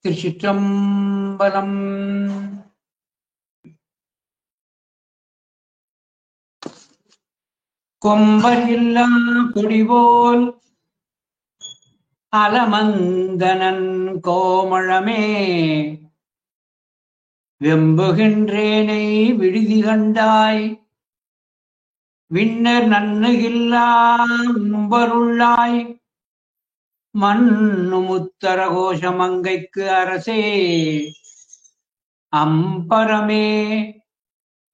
திருச்சிற்றம்பலம். கொம்பரில்லா கொடிபோல் அலமந்தனன் கோமளமே வெம்புகின்றேனை விடுதி கண்டாய் விண்ணர் நன்னுகில்லாம்பருள்ளாய் மண்ணு முத்தர கோஷமங்கைக்கு அரசே அம்பரமே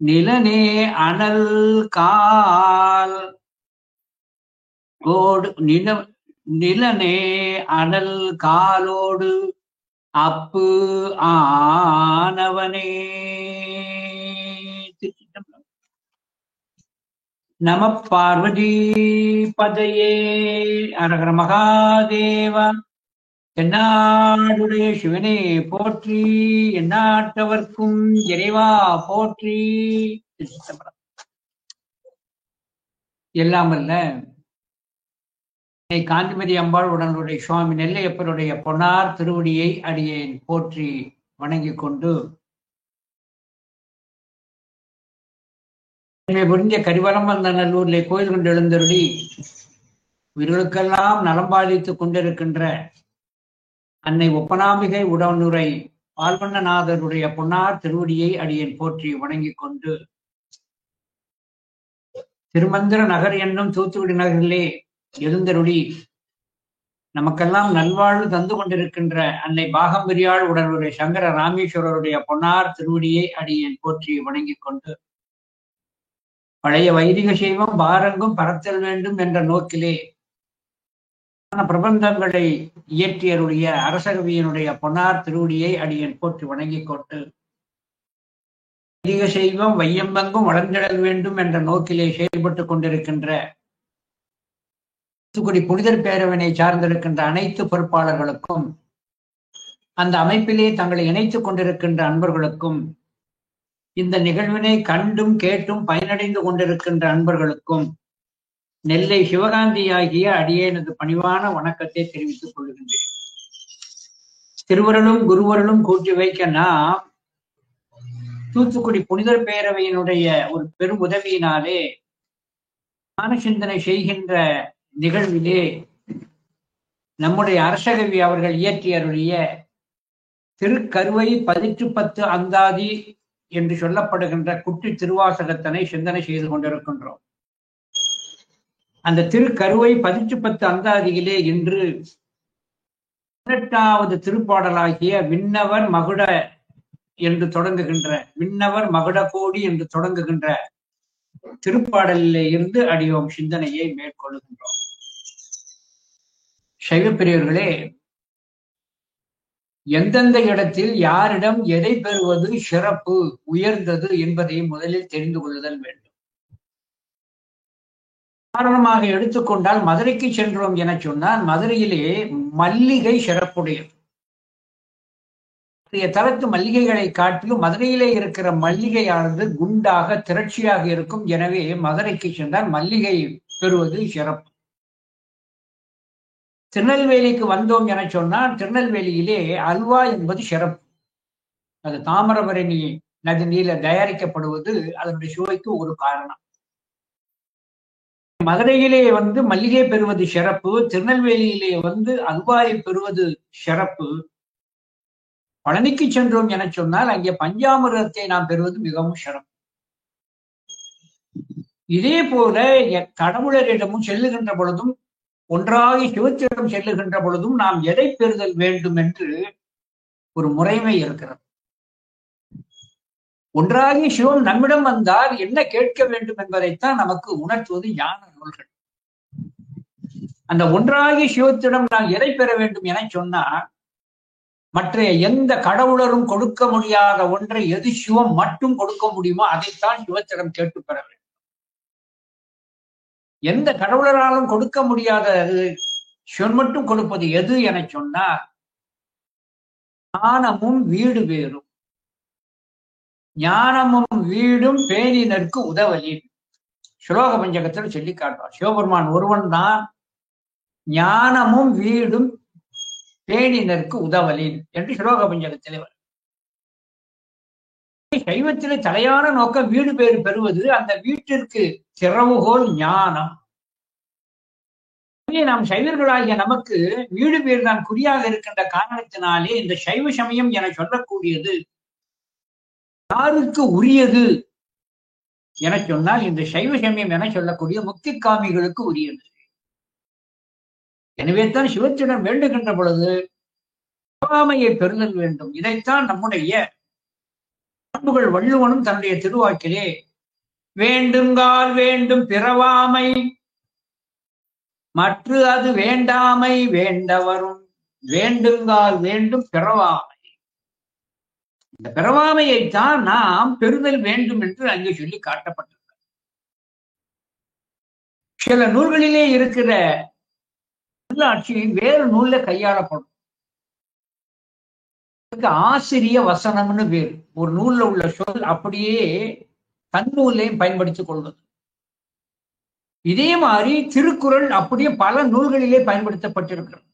நிலனே அனல் கால் ஓடு நிலனே அனல் காலோடு அப்பு ஆனவனே. நம பார்வதி பதையே அரகர மகாதேவா. எந்நாடுடைய சிவனே போற்றி, எந்நாட்டவர்க்கும் இறைவா போற்றி. எல்லாம் அல்ல காந்திமதி அம்பாள் உடனுடைய சுவாமி நெல்லையப்பருடைய பொன்னார் திருவடியை அடியேன் போற்றி வணங்கிக் கொண்டு, புரிஞ்ச கரிவலம் வந்த நல்லூரிலே கோயில் கொண்டு எழுந்தருளி உயிர்களுக்கெல்லாம் நலம் பாதித்துக் கொண்டிருக்கின்ற அன்னை ஒப்பனாம்பிகை உடனுரை பால்வண்ணநாதருடைய பொன்னார் திருவடியை அடியேன் போற்றி வணங்கிக் கொண்டு, திருமந்திர நகர் என்னும் தூத்துக்குடி நகரிலே எழுந்தருளி நமக்கெல்லாம் நல்வாழ்வு தந்து கொண்டிருக்கின்ற அன்னை பாகம்பிரியாள் உடனுடைய சங்கர ராமேஸ்வரருடைய பொன்னார் திருவடியை அடியேன் போற்றி வணங்கிக் கொண்டு, பழைய வைதிக சைவம் பாரங்கும் பரத்தல் வேண்டும் என்ற நோக்கிலே பிரபந்தங்களை இயற்றியருடைய அரசகவியனுடைய பொன்னார் திருவடியை அடியேன் போற்றி வணங்கிக் கொண்டு, வைதிக சைவம் வையம்பெங்கும் வளர்ந்திடல் வேண்டும் என்ற நோக்கிலே செயல்பட்டுக் கொண்டிருக்கின்ற தூத்துக்குடி புனிதர் பேரவனை சார்ந்திருக்கின்ற அனைத்து பொறுப்பாளர்களுக்கும், அந்த அமைப்பிலே தங்களை இணைத்துக் கொண்டிருக்கின்ற அன்பர்களுக்கும், இந்த நிகழ்வினை கண்டும் கேட்டும் பயனடைந்து கொண்டிருக்கின்ற அன்பர்களுக்கும் நெல்லை சிவகாந்தி ஆகிய அடியேனது பணிவான வணக்கத்தை தெரிவித்துக் கொள்கின்றேன். திருவருளும் குருவருளும் கூட்டி வைக்க நாம் தூத்துக்குடி புனிதர் பேரவையினுடைய ஒரு பெரும் உதவியினாலே ஞான சிந்தனை செய்கின்ற நிகழ்விலே நம்முடைய அரசகவி அவர்கள் இயற்றியருடைய திருக்கருவை 18 அந்தாதி என்று சொல்லப்படுகின்ற குட்டி திருவாசகத்தனை சிந்தனை செய்து கொண்டிருக்கின்றோம். அந்த திருக்கருவை 18 அந்தாதியிலே இன்று 18வது திருப்பாடலாகிய விண்ணவர் மகுட என்று தொடங்குகின்ற, விண்ணவர் மகுட கோடி என்று தொடங்குகின்ற திருப்பாடலிலே இருந்து அடியோம் சிந்தனையை மேற்கொள்கின்றோம். சைவப்பிரியர்களே, எந்தெந்த இடத்தில் யாரிடம் எதை பெறுவது சிறப்பு உயர்ந்தது என்பதை முதலில் தெரிந்து கொள்ளுதல் வேண்டும். காரணமாக எடுத்துக்கொண்டால் மதுரைக்கு சென்றோம் என சொன்னால் மதுரையிலே மல்லிகை சிறப்புடையது. தரத்து மல்லிகைகளை காட்டிலும் மதுரையிலே இருக்கிற மல்லிகையானது குண்டாக திரட்சியாக இருக்கும். எனவே மதுரைக்கு சென்றால் மல்லிகை பெறுவது சிறப்பு. திருநெல்வேலிக்கு வந்தோம் என சொன்னால் திருநெல்வேலியிலே அல்வா என்பது சிறப்பு. அது தாமிரபரணி நதி நீரில் தயாரிக்கப்படுவது அதனுடைய சுவைக்கு ஒரு காரணம். மதுரையிலே மல்லிகை பெறுவது சிறப்பு, திருநெல்வேலியிலே அல்வாயை பெறுவது சிறப்பு. பழனிக்கு சென்றோம் என சொன்னால் அங்கே பஞ்சாமிரதத்தை நாம் பெறுவது மிகவும் சிறப்பு. இதே போல கடவுளரிடமும் செல்லுகின்ற பொழுதும், ஒன்றாகி சிவத்திடம் செல்லுகின்ற பொழுதும் நாம் எதை பெறுதல் வேண்டும் என்று ஒரு முறைமை இருக்கிறது. ஒன்றாகி சிவம் நம்மிடம் வந்தால் என்ன கேட்க வேண்டும் என்பதைத்தான் நமக்கு உணர்த்துவது ஞான நூல்கள். அந்த ஒன்றாகி சிவத்திடம் நாம் எதை பெற வேண்டும் என சொன்னால், மற்ற எந்த கடவுளரும் கொடுக்க முடியாத ஒன்றை எது சிவம் மட்டும் கொடுக்க முடியுமோ அதைத்தான் சிவத்திடம் கேட்டு பெற வேண்டும். எந்த கடவுளராலும் கொடுக்க முடியாதது சிவன் மட்டும் கொடுப்பது எது என சொன்னால், ஞானமும் வீடு வேறும், ஞானமும் வீடும் பேணினருக்கு உதவலி. ஸ்லோக பஞ்சகத்தில் சொல்லி காட்டுவார். சிவபெருமான் ஒருவன் தான் ஞானமும் வீடும் பேணினருக்கு உதவலின் என்று ஸ்லோக பஞ்சகத்திலே வரும். சைவத்திலே தலையான நோக்கம் வீடு பேறு பெறுவது, அந்த வீட்டிற்கு திறவுகோல் ஞானம். நாம் சைவர்களாகிய நமக்கு வீடு பேறு தான் குறியாக இருக்கின்ற காரணத்தினாலே இந்த சைவ சமயம் என சொல்லக்கூடியது யாருக்கு உரியது என சொன்னால், இந்த சைவ சமயம் என சொல்லக்கூடிய முக்தி காமிகளுக்கு உரியது. எனவே தான் சிவத்திடம் வேண்டுகின்ற பொழுது பெறாமையை பெறுதல் வேண்டும். இதைத்தான் நம்முடைய பண்புகள் வள்ளுவனும் தன்னுடைய திருவாக்கிலே வேண்டுங்கால் வேண்டும் பிறவாமை மற்ற அது வேண்டாமை வேண்டவரும் வேண்டுங்கால் வேண்டும் பிறவாமை. இந்த பிறவாமையைத்தான் நாம் பெறுதல் வேண்டும் என்று அங்கே சொல்லி காட்டப்பட்டிருக்கிறது. சில நூல்களிலே இருக்கிற சொல்லாட்சி வேறு நூல்ல கையாளப்படும். ஆசிரிய வசனம்னு பேர். ஒரு நூல்ல உள்ள சொல் அப்படியே தன்னூலையும் பயன்படுத்திக் கொள்வது. இதே மாதிரி திருக்குறள் அப்படியே பல நூல்களிலே பயன்படுத்தப்பட்டிருக்கிறது.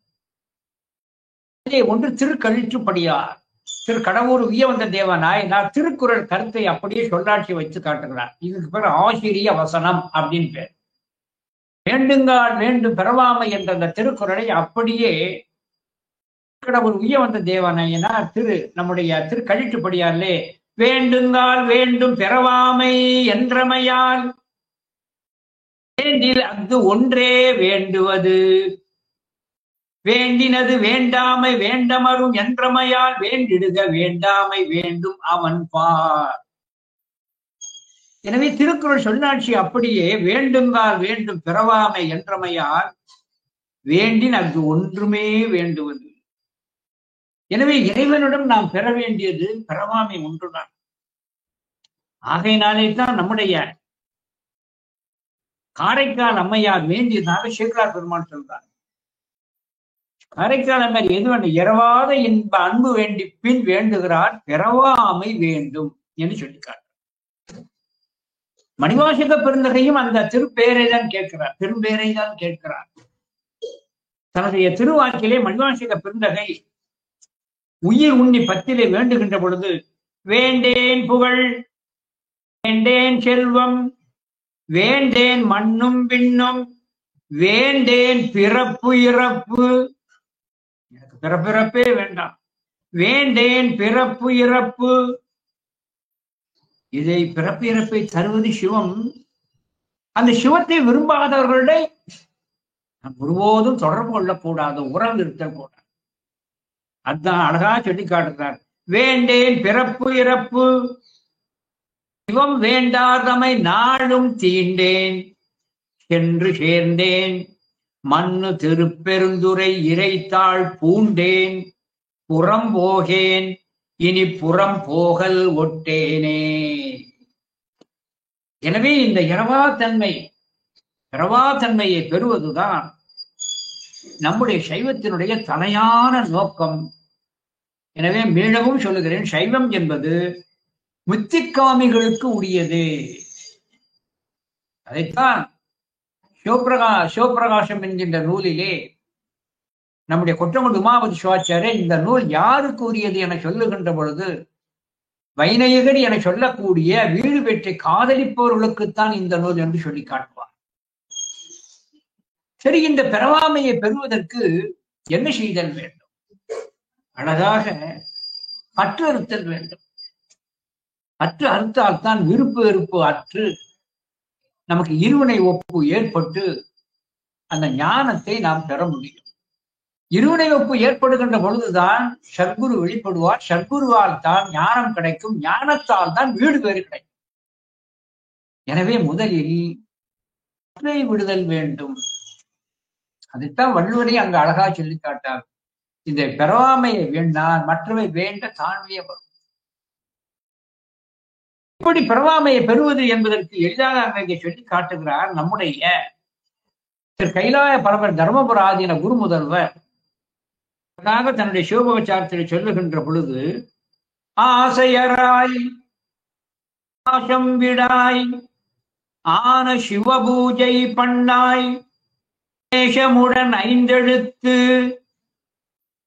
ஒன்று திருக்கழிற்றுப்படியார், திரு கடவுர் உய்யவந்த தேவநாயனார் திருக்குறள் கருத்தை அப்படியே சொல்லாட்சி வைத்து காட்டுகிறார். இதுக்கு பேர் ஆசிரிய வசனம் அப்படின்னு பேர். வேண்டுங்கால் வேண்டும் பெறவாமை என்ற அந்த திருக்குறளை அப்படியே கடவுள் உய்யவந்த தேவநாயனார் நம்முடைய திருக்கழிற்றுப்படியாரிலே வேண்டுங்கால் வேண்டும் பெறவாமை என்றமையால் வேண்டில் அஃது ஒன்றே வேண்டுவது வேண்டினது வேண்டாமை வேண்டமரும் என்றமையால் வேண்டிடுக வேண்டாமை வேண்டும் அவன் பார். எனவே திருக்குறள் சொல்லாட்சி அப்படியே வேண்டுங்கால் வேண்டும் பிறவாமை என்றமையால் வேண்டின் அது ஒன்றுமே வேண்டுவது. எனவே இறைவனிடம் நாம் பெற வேண்டியது பிறவாமை ஒன்றுதான். ஆகையினாலே தான் நம்முடைய காரைக்கால் அம்மையார் வேண்டியதாக சேக்கலார் பெருமான் சொல்றார். காரைக்கால் அம்மையார் எது வேண்டும்? இரவாத இன்ப அன்பு வேண்டி பின் வேண்டுகிறார் பிறவாமை வேண்டும் என்று சொல்லிக்கார். மணிவாசக பெருந்தகையும் அந்த திருப்பேரை தான் கேட்கிறார், திருப்பேரை தான் கேட்கிறார். தன்னுடைய திருவாக்கிலே மணிவாசக பெருந்தகை உயிர் உண்ணி பத்திலே வேண்டுகின்ற பொழுது வேண்டேன் புகழ் வேண்டேன் செல்வம் வேண்டேன் மண்ணும் பின்னும் வேண்டேன் பிறப்பு இறப்பு. எனக்கு பிறப்பிறப்பே வேண்டாம். வேண்டேன் பிறப்பு இறப்பு. இதை பிறப்பு இறப்பை தருவது சிவம். அந்த சிவத்தை விரும்பாதவர்களை ஒருபோதும் தொடர்பு கொள்ளக்கூடாது, உறவு இருத்தல் கூடாது. அதுதான் அழகா சொல்லி காட்டுகிறார். வேண்டேன் பிறப்பு இறப்பு சிவம் வேண்டாதமை நாளும் தீண்டேன் சென்று சேர்ந்தேன் மண்ணு திருப்பெருந்துரை இறைத்தாள் பூண்டேன் புறம் போகேன் இனி புறம் போகல் ஒட்டேனே. எனவே இந்த இரவாத்தன்மையை பெறுவதுதான் நம்முடைய சைவத்தினுடைய தலையான நோக்கம். எனவே மீளவும் சொல்லுகிறேன், சைவம் என்பது முத்திக்காமிகளுக்கு உரியது. அதைத்தான் சிவபிரகாசம் என்கின்ற நூலிலே நம்முடைய கொற்றங்குடி உமாபதி சிவாச்சாரியர் இந்த நூல் யாருக்கு உரியது என சொல்லுகின்ற பொழுது வைநயகர் என சொல்லக்கூடிய வீடு பெற்றை காதலிப்பவர்களுக்குத்தான் இந்த நூல் என்று சொல்லி காட்டுவார். சரி, இந்த பிறவாமையை பெறுவதற்கு என்ன செய்தல் வேண்டும்? அழகாக பற்று அறுத்தல் வேண்டும். பற்று அறுத்தால் தான் விருப்பு வெறுப்பு அற்று நமக்கு இருவினை ஒப்பு ஏற்பட்டு அந்த ஞானத்தை நாம் பெற முடியும். இருவினை ஒப்பு ஏற்படுகின்ற பொழுதுதான் சர்க்குரு வெளிப்படுவார். சர்க்குருவால் தான் ஞானம் கிடைக்கும். ஞானத்தால் தான் வீடு பேறு கிடைக்கும். எனவே முதலில் பற்றை விடுதல் வேண்டும். அதைத்தான் வள்ளுவரை அங்கு அழகா சொல்லி காட்டார். இந்த பெறாமையை வேண்டான் மற்றவை வேண்ட தாழ்மையை வரும். இப்படி பெறாமையை பெறுவது என்பதற்கு எளிதாக அங்கே சொல்லி காட்டுகிறார். நம்முடைய திரு கைலாய பரமர் தர்மபுர ஆதீன குரு முதல்வர் தன்னுடைய சிவபவச்சாரத்தில் சொல்லுகின்ற பொழுது ஆசையராய் ஆசம் விடாய் ஆன சிவபூஜை பண்ணாய் தேசமுடன் ஐந்தெழுத்து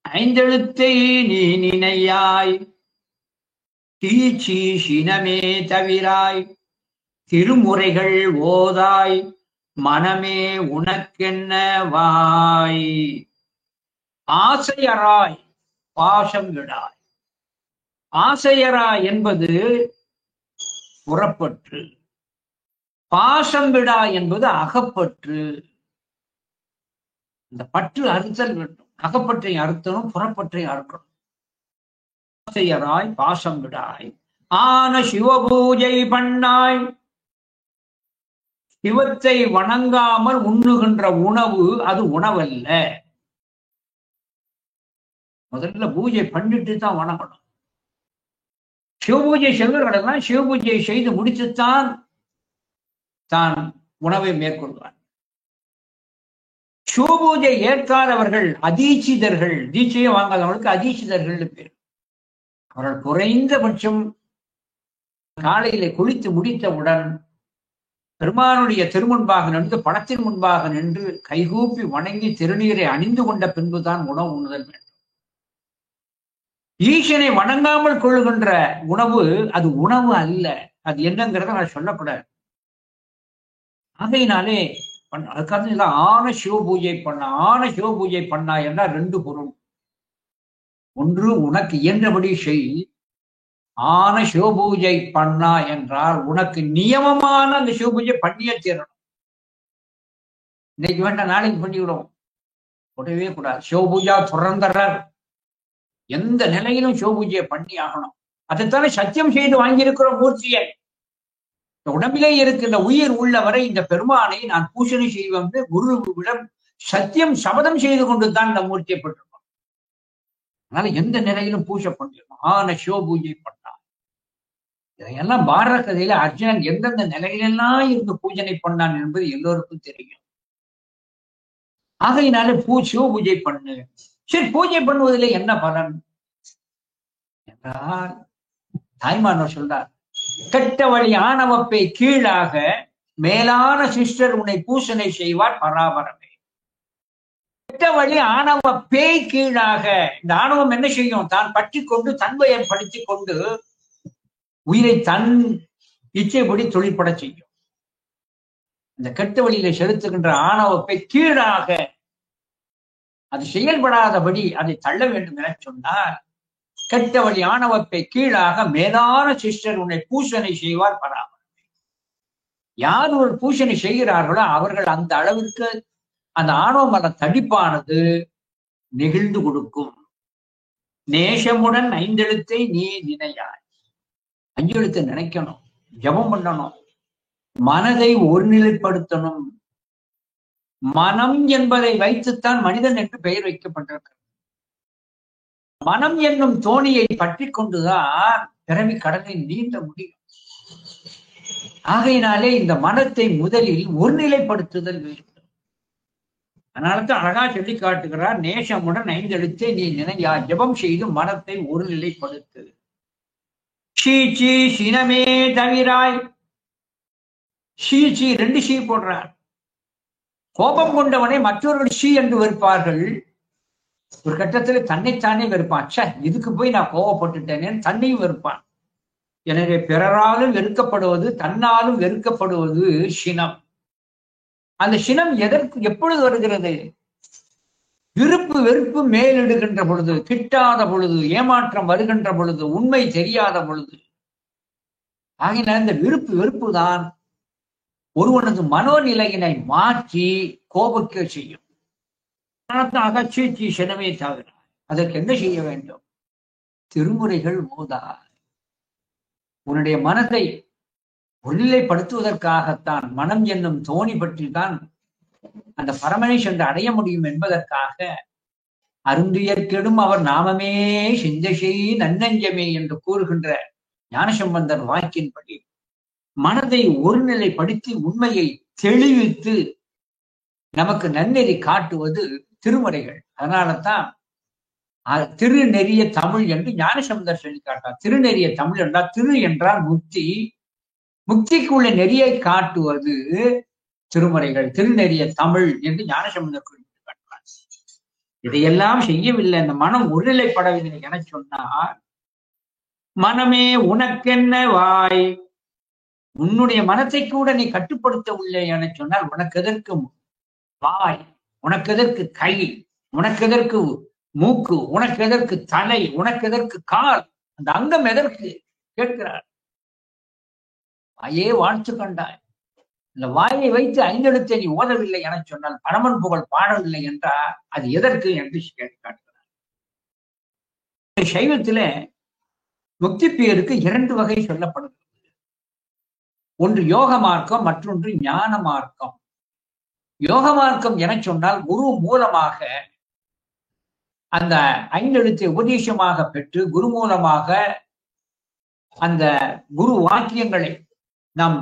ஐந்தெழுத்தை நீ நினையாய் தீச்சி சினமே தவிராய் திருமுறைகள் ஓதாய் மனமே உனக்கென்ன வாய் ஆசையராய் பாசம் விடாய். ஆசையராய் என்பது புறப்பற்று, பாசம் விடாய் என்பது அகப்பற்று. இந்த பற்று அறுத்தல் வேண்டும். அகப்பற்றை அறுத்தனும் புறப்பற்றை அறுக்கணும். ஆசையராய் பாசம் விடாய் ஆன சிவபூஜை பண்ணாய். சிவத்தை வணங்காமல் உண்ணுகின்ற உணவு அது உணவல்ல. முதல்ல பூஜை பண்ணிட்டு தான் வணங்கணும். சிவபூஜை செய்வர்களெல்லாம் சிவபூஜையை செய்து முடித்துத்தான் தான் உணவை மேற்கொள்வார். சிவபூஜை ஏற்காதவர்கள் அதீட்சிதர்கள், தீட்சையை வாங்காதவர்களுக்கு அதீட்சிதர்கள் பேர். அவர்கள் குறைந்தபட்சம் காலையிலே குளித்து முடித்தவுடன் பெருமானுடைய திருமுன்பாக நின்று, படத்தின் முன்பாக நின்று கைகூப்பி வணங்கி திருநீரை அணிந்து கொண்ட பின்புதான் உணவு உண்ணுதல் வேண்டும். ஈசனை வணங்காமல் கொள்ளுகின்ற உணவு அது உணவு அல்ல. அது என்னங்கிறத நான் சொல்லக்கூடாது. ஆகையினாலே அதுக்காக ஆன சிவபூஜை பண்ண, ஆன சிவபூஜை பண்ணா என்றால் ரெண்டு பொருள். ஒன்று, உனக்கு இயன்றபடி செய். ஆன சிவபூஜை பண்ணா என்றால் உனக்கு நியமமான அந்த சிவபூஜை பண்ணியே தீரணும். இன்னைக்கு வேண்டாம், நாளைக்கு பண்ணிவிடும், உடவே கூடாது. சிவபூஜா புரந்தரர், எந்த நிலையிலும் சிவபூஜையை பண்ணி ஆகணும். அதைத்தானே சத்தியம் செய்து வாங்கியிருக்கிறோம் மூர்த்தியை. இந்த உடம்பிலே இருக்கின்ற உயிர் உள்ளவரை இந்த பெருமானை நான் பூசணை செய்வேன் குருவிடம் சத்தியம் சபதம் செய்து கொண்டு தான் இந்த மூர்த்தியை பெற்றிருக்கோம். அதனால எந்த நிலையிலும் பூஜை பண்ணிடணும். ஆன சிவபூஜை பண்ணா. இதையெல்லாம் பாரத கதையில அர்ஜுனன் எந்தெந்த நிலையிலெல்லாம் இருந்து பூஜனை பண்ணான் என்பது எல்லோருக்கும் தெரியும். ஆகையினாலே சிவபூஜை பண்ணு. சரி, பூஜை பண்ணுவதிலே என்ன பலன் என்றால் தாய்மானவர் சொல்றார், கெட்ட வழி ஆணவப்பை கீழாக மேலான சிஸ்டர் உன்னை பூசனை செய்வார் பராபரமே. கெட்ட வழி ஆணவ பேய் கீழாக. இந்த ஆணவம் என்ன செய்யும்? தான் பற்றி கொண்டு தன்மையை படுத்தி கொண்டு உயிரை தன் இச்சைப்படி தொழிற்பட செய்யும். இந்த கெட்ட வழியில செலுத்துகின்ற ஆணவப்பை கீழாக அது செயல்படாதபடி அதை தள்ள வேண்டும் என சொன்னார். கெட்ட வழி ஆணவப்பை கீழாக மேலான சிஸ்டர் உன்னை பூசனை செய்வார் பராமரிப்பு. யார் ஒரு பூசனை செய்கிறார்களோ அவர்கள் அந்த அளவிற்கு அந்த ஆணவ மல தடிப்பானது நெகிழ்ந்து கொடுக்கும். நேசமுடன் ஐந்தெழுத்தை நீ நினையாய். அஞ்செழுத்தை நினைக்கணும், ஜபம் பண்ணணும், மனதை ஒருநிலைப்படுத்தணும். மனம் என்பதை வைத்துத்தான் மனிதன் என்று பெயர் வைக்கப்பட்டிருக்கிறது. மனம் என்னும் தோணியை பற்றி கொண்டுதான் பிறவி கடலை நீந்த முடியும். ஆகையினாலே இந்த மனத்தை முதலில் ஒருநிலைப்படுத்துதல் வேண்டும். அதனால்தான் அழகா சொல்லி காட்டுகிறார், நேசமுடன் ஐந்தெழுத்தை நீ நினையா. ஜபம் செய்து மனத்தை ஒருநிலைப்படுத்து. சீச்சி சினமே தவிராய். சீச்சி, ரெண்டு சீ போடுறார். கோபம் கொண்டவனை மற்றவர்கள் சீ என்று வெறுப்பார்கள். ஒரு கட்டத்தில் தன்னைத்தானே வெறுப்பான். இதுக்கு போய் நான் கோபப்பட்டுட்டேனேன்னு தன்னையும் வெறுப்பான். எனவே பிறராலும் வெறுக்கப்படுவது, தன்னாலும் வெறுக்கப்படுவது சினம். அந்த சினம் எப்பொழுது வருகிறது? விருப்பு வெறுப்பு மேலிடுகின்ற பொழுது, கிட்டாத பொழுது, ஏமாற்றம் வருகின்ற பொழுது, உண்மை தெரியாத பொழுது. ஆகினால் இந்த விருப்பு வெறுப்பு தான் ஒருவனது மனோநிலையினை மாற்றி கோபிக்க செய்யும். அகச்சீச்சி சினமே தவிர அதற்கு என்ன செய்ய வேண்டும்? திருமுறைகள் ஓதார். உன்னுடைய மனதை ஒருநிலைப்படுத்துவதற்காகத்தான், மனம் என்னும் தோணி பற்றி தான் அந்த பரமனை சென்று அடைய முடியும் என்பதற்காக அருந்துயர்க்கெடும் அவர் நாமமே சிந்தை நன்னஞ்சமே என்று கூறுகின்ற ஞானசம்பந்தர் வாக்கின்படி மனதை ஒருநிலைப்படுத்தி உண்மையை தெளிவித்து நமக்கு நன்னெறி காட்டுவது திருமுறைகள். அதனாலதான் திருநெறிய தமிழ் என்று ஞானசம்பந்தர் சொல்லி காட்டார். திருநெறிய தமிழ் என்றால், திரு என்றால் முக்தி, முக்திக்குள்ள நெறியை காட்டுவது திருமுறைகள். திருநெறிய தமிழ் என்று ஞானசம்பந்தர் குறிப்பிட்டு காட்டுவார். இதையெல்லாம் செய்யவில்லை, இந்த மனம் ஒருநிலைப்படவில்லை என சொன்னார். மனமே உனக்கென்ன வாய், உன்னுடைய மனத்தை கூட நீ கட்டுப்படுத்தவில்லை என சொன்னால் உனக்கு எதற்கு வாய், உனக்கு எதற்கு கை, உனக்கு எதற்கு மூக்கு, உனக்கு எதற்கு தலை, உனக்கு எதற்கு கால், அந்த அங்கம் எதற்கு கேட்கிறார். வாயே வாழ்த்து கண்டாய், இந்த வாயை வைத்து ஐந்தெழுத்தை நீ ஓதவில்லை என சொன்னால், பரமன் புகழ் பாடவில்லை என்றால் அது எதற்கு என்று காட்டுகிறார். சைவத்தில முக்தி பேருக்கு 2 வகை சொல்லப்படுகிறது. ஒன்று யோக மார்க்கம், மற்றொன்று ஞான மார்க்கம். யோக மார்க்கம் என சொன்னால் குரு மூலமாக அந்த ஐந்தெழுத்தை உபதேசமாக பெற்று, குரு மூலமாக அந்த குரு வாக்கியங்களை நாம்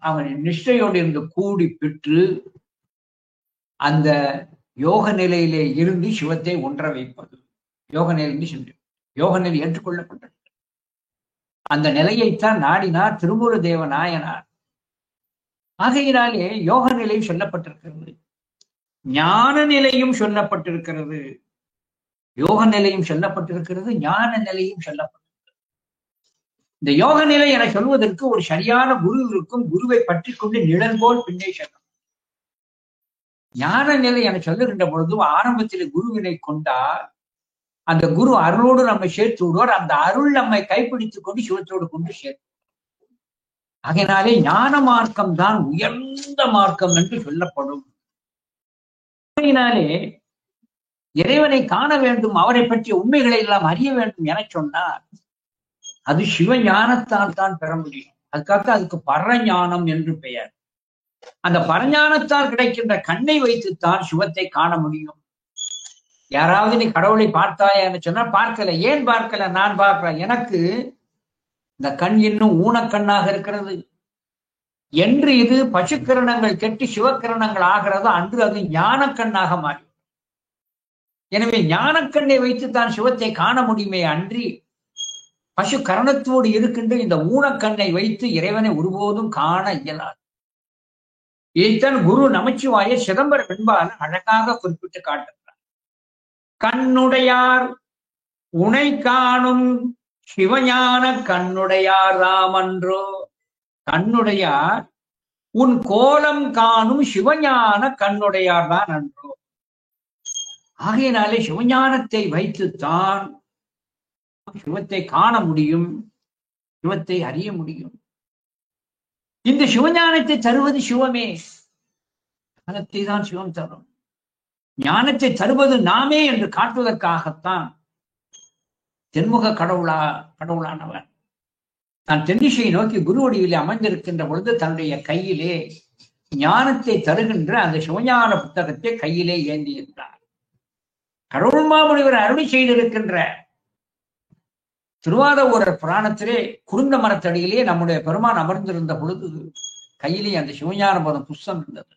அவன் நிஷ்டையோடு இருந்து கூடி பெற்று அந்த யோக நிலையிலே இருந்து சிவத்தை ஒன்ற வைப்பது. யோக நிலை சென்று யோக நிலை ஏற்றுக்கொள்ளப்பட்டது. அந்த நிலையைத்தான் நாடினார் திருமூல தேவ நாயனார். ஆகையினாலே யோக நிலை சொல்லப்பட்டிருக்கிறது, ஞான நிலையும் சொல்லப்பட்டிருக்கிறது. யோக நிலையும் சொல்லப்பட்டிருக்கிறது, ஞான நிலையும் சொல்லப்பட்டிருக்கிறது. இந்த யோக நிலை என சொல்வதற்கு ஒரு சரியான குரு இருக்கும், குருவை பற்றி கொண்டு நிழல் போல் பின்னே செல்லும். ஞான நிலை என சொல்லுகின்ற பொழுது ஆரம்பத்தில் குருவினை கொண்டால் அந்த குரு அருளோடு நம்மை சேர்த்து விடுவார். அந்த அருள் நம்மை கைப்பிடித்துக் கொண்டு சிவத்தோடு கொண்டு சேர்த்து. ஆகையினாலே ஞான மார்க்கம் தான் உயர்ந்த மார்க்கம் என்று சொல்லப்படும். ஆகையினாலே இறைவனை காண வேண்டும், அவரை பற்றிய உண்மைகளை எல்லாம் அறிய வேண்டும் என சொன்னார். அது சிவஞானத்தால் தான் பெற முடியும். அதுக்கு பரஞானம் என்று பெயர். அந்த பரஞானத்தால் கிடைக்கின்ற கண்ணை வைத்துத்தான் சிவத்தை காண முடியும். யாராவது நீ கடவுளை பார்த்தாயா என்று சொன்னா பார்க்கல. ஏன் பார்க்கல? நான் பார்க்கிறேன், எனக்கு இந்த கண் இன்னும் ஊனக்கண்ணாக இருக்கிறது என்று இது பசுக்கிரணங்கள் கெட்டு சிவக்கிரணங்கள் ஆகிறதோ அன்று அது ஞானக்கண்ணாக மாறி. எனவே ஞானக்கண்ணை வைத்துத்தான் சிவத்தை காண முடியுமே அன்றி பசு கரணத்தோடு இருக்கின்ற இந்த ஊனக்கண்ணை வைத்து இறைவனை ஒருபோதும் காண இயலாது. இதைத்தான் குரு நமச்சிவாய சிதம்பர வெண்பால் அழகாக குறிப்பிட்டு காட்டுகிறார். கண்ணுடையார் உனை காணும் சிவஞான கண்ணுடையார் ராமன்றோ. கண்ணுடையார் உன் கோலம் காணும் சிவஞான கண்ணுடையார் தான் அன்றோ. ஆகையினாலே சிவஞானத்தை வைத்துத்தான் சிவத்தை காண முடியும், சிவத்தை அறிய முடியும். இந்த சிவஞானத்தை தருவது சிவமே. ஞானத்தை தான் சிவம் தரும். ஞானத்தை தருவது நாமே என்று காட்டுவதற்காகத்தான் தென்முக கடவுளானவர் தான் தென்திசையை நோக்கி குருவடியிலே அமர்ந்திருக்கின்ற பொழுது தன்னுடைய கையிலே ஞானத்தை தருகின்ற அந்த சிவஞான புத்தகத்தை கையிலே ஏந்தியிருந்தார். கடவுள் மாமுனிவர் அருளி செய்திருக்கின்ற திருவாதவூரர் புராணத்திலே குருந்த மரத்தடியிலே நம்முடைய பெருமான் அமர்ந்திருந்த பொழுது கையிலே அந்த சிவஞான போதம் புஸ்தகம் இருந்தது.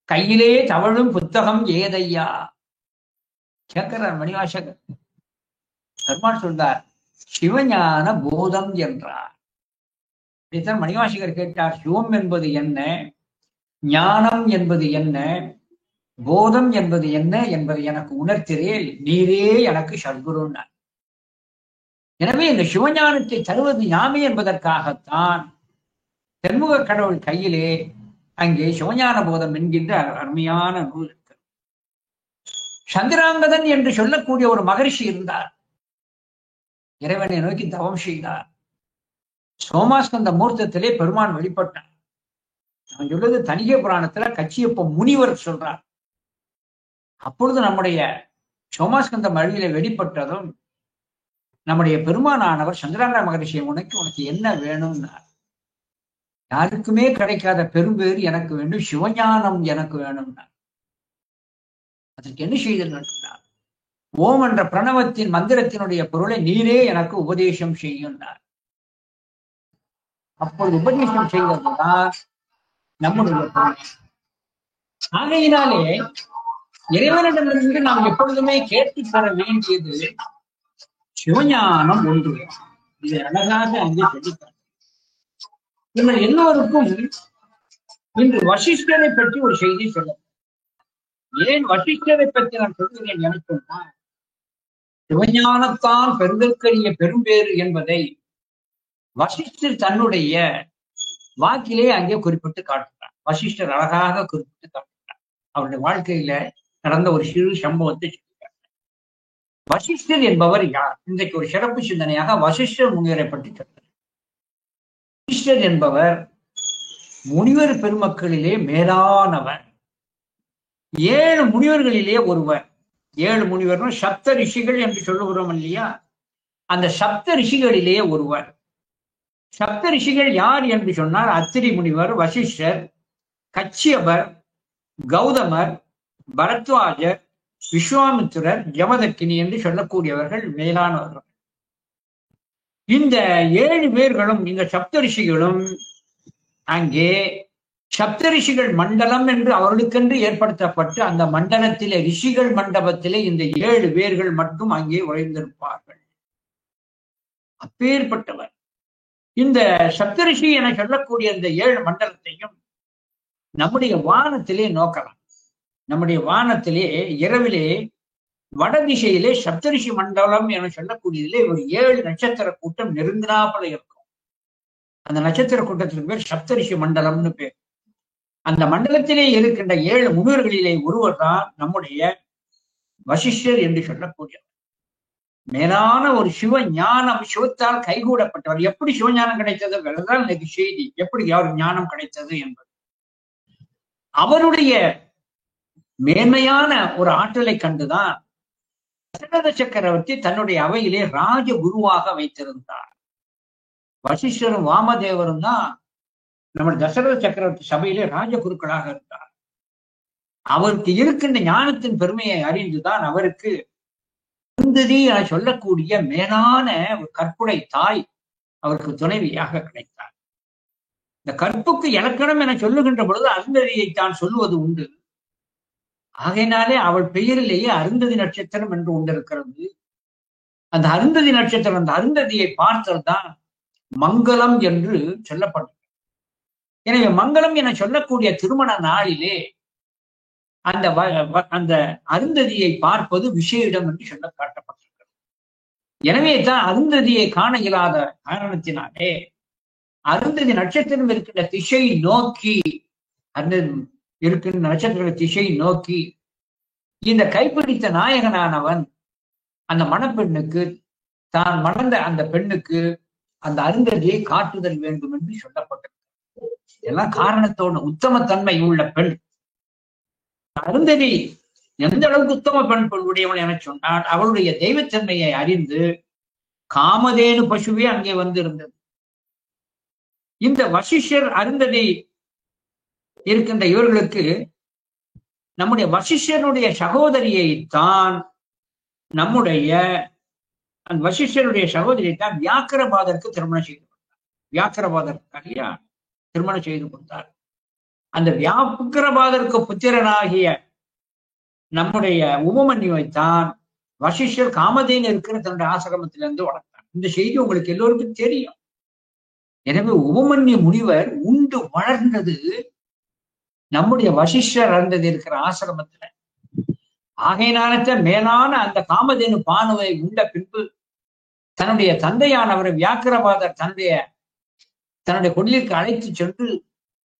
கையிலே தவழும் புத்தகம் ஏதையா கேட்கிறார் மணிவாசகர். பெருமான் சொல்றார் சிவஞான போதம் என்றார். இதைத்தான் மணிவாசகர் கேட்டார், சிவம் என்பது என்ன, ஞானம் என்பது என்ன, போதம் என்பது என்ன என்பதை எனக்கு உணர்த்திறேன், நீரே எனக்கு சத்குருன்னார். எனவே இந்த சிவஞானத்தை தருவது யாமே என்பதற்காகத்தான் தென்முக கடவுள் கையிலே அங்கே சிவஞான போதம் என்கின்ற அருமையான நூல் இருக்கு. சந்திராங்கதன் என்று சொல்லக்கூடிய ஒரு மகரிஷி இருந்தார். இறைவனை நோக்கி தவம் செய்தார். சோமாஸ்கந்த மூர்த்தத்திலே பெருமான் வெளிப்பட்டார். நான் சொல்றது தணிகை புராணத்துல கச்சியப்ப முனிவர் சொல்றார். அப்பொழுது நம்முடைய சோமாஸ்கந்த மழையில வெளிப்பட்டதும் நம்முடைய பெருமானானவர் சந்திராங்க மகரிஷியை உனக்கு என்ன வேணும்னார். யாருக்குமே கிடைக்காத பெரும்பேறு எனக்கு வேண்டும், சிவஞானம் எனக்கு வேணும்னார். அதற்கு என்ன செய்தார்? ஓம் என்ற பிரணவத்தின் மந்திரத்தினுடைய பொருளை நீரே எனக்கு உபதேசம் செய்யுன்னார். அப்பொழுது உபதேசம் செய்வதுதான் நம்முடைய பொருள். ஆகையினாலே இறைவனிடமிருந்து நாம் எப்பொழுதுமே கேட்டு பெற வேண்டியது சிவஞானம் ஒன்று. இது அழகாக அங்கே சொல்லித்தார். இவர்கள் எல்லோருக்கும் இன்று வசிஷ்டரை பற்றி ஒரு செய்தி சொல்ல. ஏன் வசிஷ்டரை பற்றி நான் சொல்கிறேன் எனக்குன்னா, சிவஞானத்தான் பெருதற்கரிய பெரும்பேறு என்பதை வசிஷ்டர் தன்னுடைய வாக்கிலே அங்கே குறிப்பிட்டு காட்டுகிறார். வசிஷ்டர் அழகாக குறிப்பிட்டு காட்டுகிறார். அவருடைய வாழ்க்கையில நடந்த ஒரு சிறு சம்பவத்தை சொல்கிறார். வசிஷ்டர் என்பவர் யார்? இன்றைக்கு ஒரு சிறப்பு சிந்தனையாக வசிஷ்டர் முனிவரை பற்றி சொல்கிறார். வசிஷ்டர் என்பவர் முனிவர் பெருமக்களிலே மேலானவர். 7 முனிவர்களிலே ஒருவர். 7 முனிவர்கள் சப்த ரிஷிகள் என்று சொல்லுகிறோம் இல்லையா? அந்த சப்த ரிஷிகளிலே ஒருவர். சப்த ரிஷிகள் யார் என்று சொன்னால், அத்திரி முனிவர், வசிஷ்டர், கச்சியபர், கௌதமர், பரத்வாஜர், விஸ்வாமித்திரர், ஜமதக்கினி என்று சொல்லக்கூடியவர்கள் மேலானவர்கள். இந்த 7 பேர்களும், இந்த சப்த ரிஷிகளும் அங்கே சப்தரிஷிகள் மண்டலம் என்று அவர்களுக்கென்று ஏற்படுத்தப்பட்டு அந்த மண்டலத்திலே ரிஷிகள் மண்டபத்திலே இந்த 7 பேர்கள் மட்டும் அங்கே உழைந்திருப்பார்கள். அப்பேற்பட்டவர். இந்த சப்தரிஷி என சொல்லக்கூடிய இந்த 7 மண்டலத்தையும் நம்முடைய வானத்திலே நோக்கலாம். நம்முடைய வானத்திலே இரவிலே வடதிசையிலே சப்தரிஷி மண்டலம் என சொல்லக்கூடியதிலே ஒரு 7 நட்சத்திர கூட்டம் நெருங்கினாப்புல இருக்கும். அந்த நட்சத்திர கூட்டத்திற்கு பேர் சப்தரிஷி மண்டலம்னு பேர். அந்த மண்டலத்திலே இருக்கின்ற 7 முனிவர்களிலே ஒருவர் தான் நம்முடைய வசிஷ்டர் என்று சொல்லக்கூடியவர். மேலான ஒரு சிவ ஞானம், சிவத்தால் கைகூடப்பட்டவர். எப்படி சிவஞானம் கிடைத்தது அதுதான் இன்னைக்கு செய்தி. எப்படி அவர் ஞானம் கிடைத்தது என்பது. அவருடைய மேன்மையான ஒரு ஆற்றலை கண்டுதான் தசரத சக்கரவர்த்தி தன்னுடைய அவையிலே ராஜகுருவாக வைத்திருந்தார். வசிஷ்டரும் வாமதேவரும் தான் நம்ம தசரத சக்கரவர்த்தி சபையிலே ராஜகுருக்களாக இருந்தார். அவருக்கு இருக்கின்ற ஞானத்தின் பெருமையை அறிந்துதான் அவருக்கு அருந்ததி என சொல்லக்கூடிய மேலான ஒரு கற்புடை தாய் அவருக்கு துணைவியாக கிடைத்தார். இந்த கற்புக்கு இலக்கணம் என சொல்லுகின்ற பொழுது அருந்ததியை தான் சொல்லுவது உண்டு. ஆகையினாலே அவள் பெயரிலேயே அருந்ததி நட்சத்திரம் என்று ஒன்று இருக்கிறது. அந்த அருந்ததி நட்சத்திரம், அந்த அருந்ததியை பார்த்தல் தான் மங்களம் என்று சொல்லப்பட்டது. எனவே மங்களம் என சொல்லக்கூடிய திருமண நாளிலே அந்த அருந்ததியை பார்ப்பது விசேடம் என்று சொல்ல காட்டப்பட்டிருக்கிறது. எனவே தான் அருந்ததியை காண இயலாத காரணத்தினாலே அருந்ததி நட்சத்திரம் இருக்கின்ற திசை நோக்கி, இருக்கின்ற நட்சத்திர திசை நோக்கி இந்த கைப்பிடித்த நாயகனானவன் அந்த மணப்பெண்ணுக்கு, தான் மணந்த அந்த பெண்ணுக்கு அந்த அருந்ததியை காட்டுதல் வேண்டும் என்று சொல்லப்பட்டது. இதெல்லாம் காரணத்தோடு உத்தமத்தன்மை உள்ள பெண். அருந்ததி எந்த அளவுக்கு உத்தம பெண் உடையவன் என சொன்னால், அவளுடைய தெய்வத்தன்மையை அறிந்து காமதேனு பசுவே அங்கே வந்து இருந்தது. இந்த வசிஷ்டர் அருந்ததி இருக்கின்ற இவர்களுக்கு நம்முடைய வசிஷ்டனுடைய சகோதரியை தான் நம்முடைய அந்த வசிஷ்டருடைய சகோதரியை தான் வியாக்கிரபாதருக்கு திருமணம் செய்து கொடுத்தார். வியாக்கிரபாதருக்காக திருமணம் செய்து கொடுத்தார். அந்த வியாக்கிரபாதருக்கு புத்திரனாகிய நம்முடைய உபமன்யுவைத்தான் வசிஷ்டர் காமதேனு இருக்கிற தன்னுடைய ஆசிரமத்திலிருந்து வளர்த்தார். இந்த செய்தி உங்களுக்கு எல்லோருக்கும் தெரியும். எனவே உபமன்யு முனிவர் உண்டு வளர்ந்தது நம்முடைய வசிஷ்டர் அருந்ததி இருக்கிற ஆசிரமத்துல. ஆகையினால மேலான அந்த காமதேனு பானுவை உண்ட பின்பு தன்னுடைய தந்தையானவரை வியாக்கிரபாதர் தன்னுடைய கொடியிற்கு அழைத்து சென்று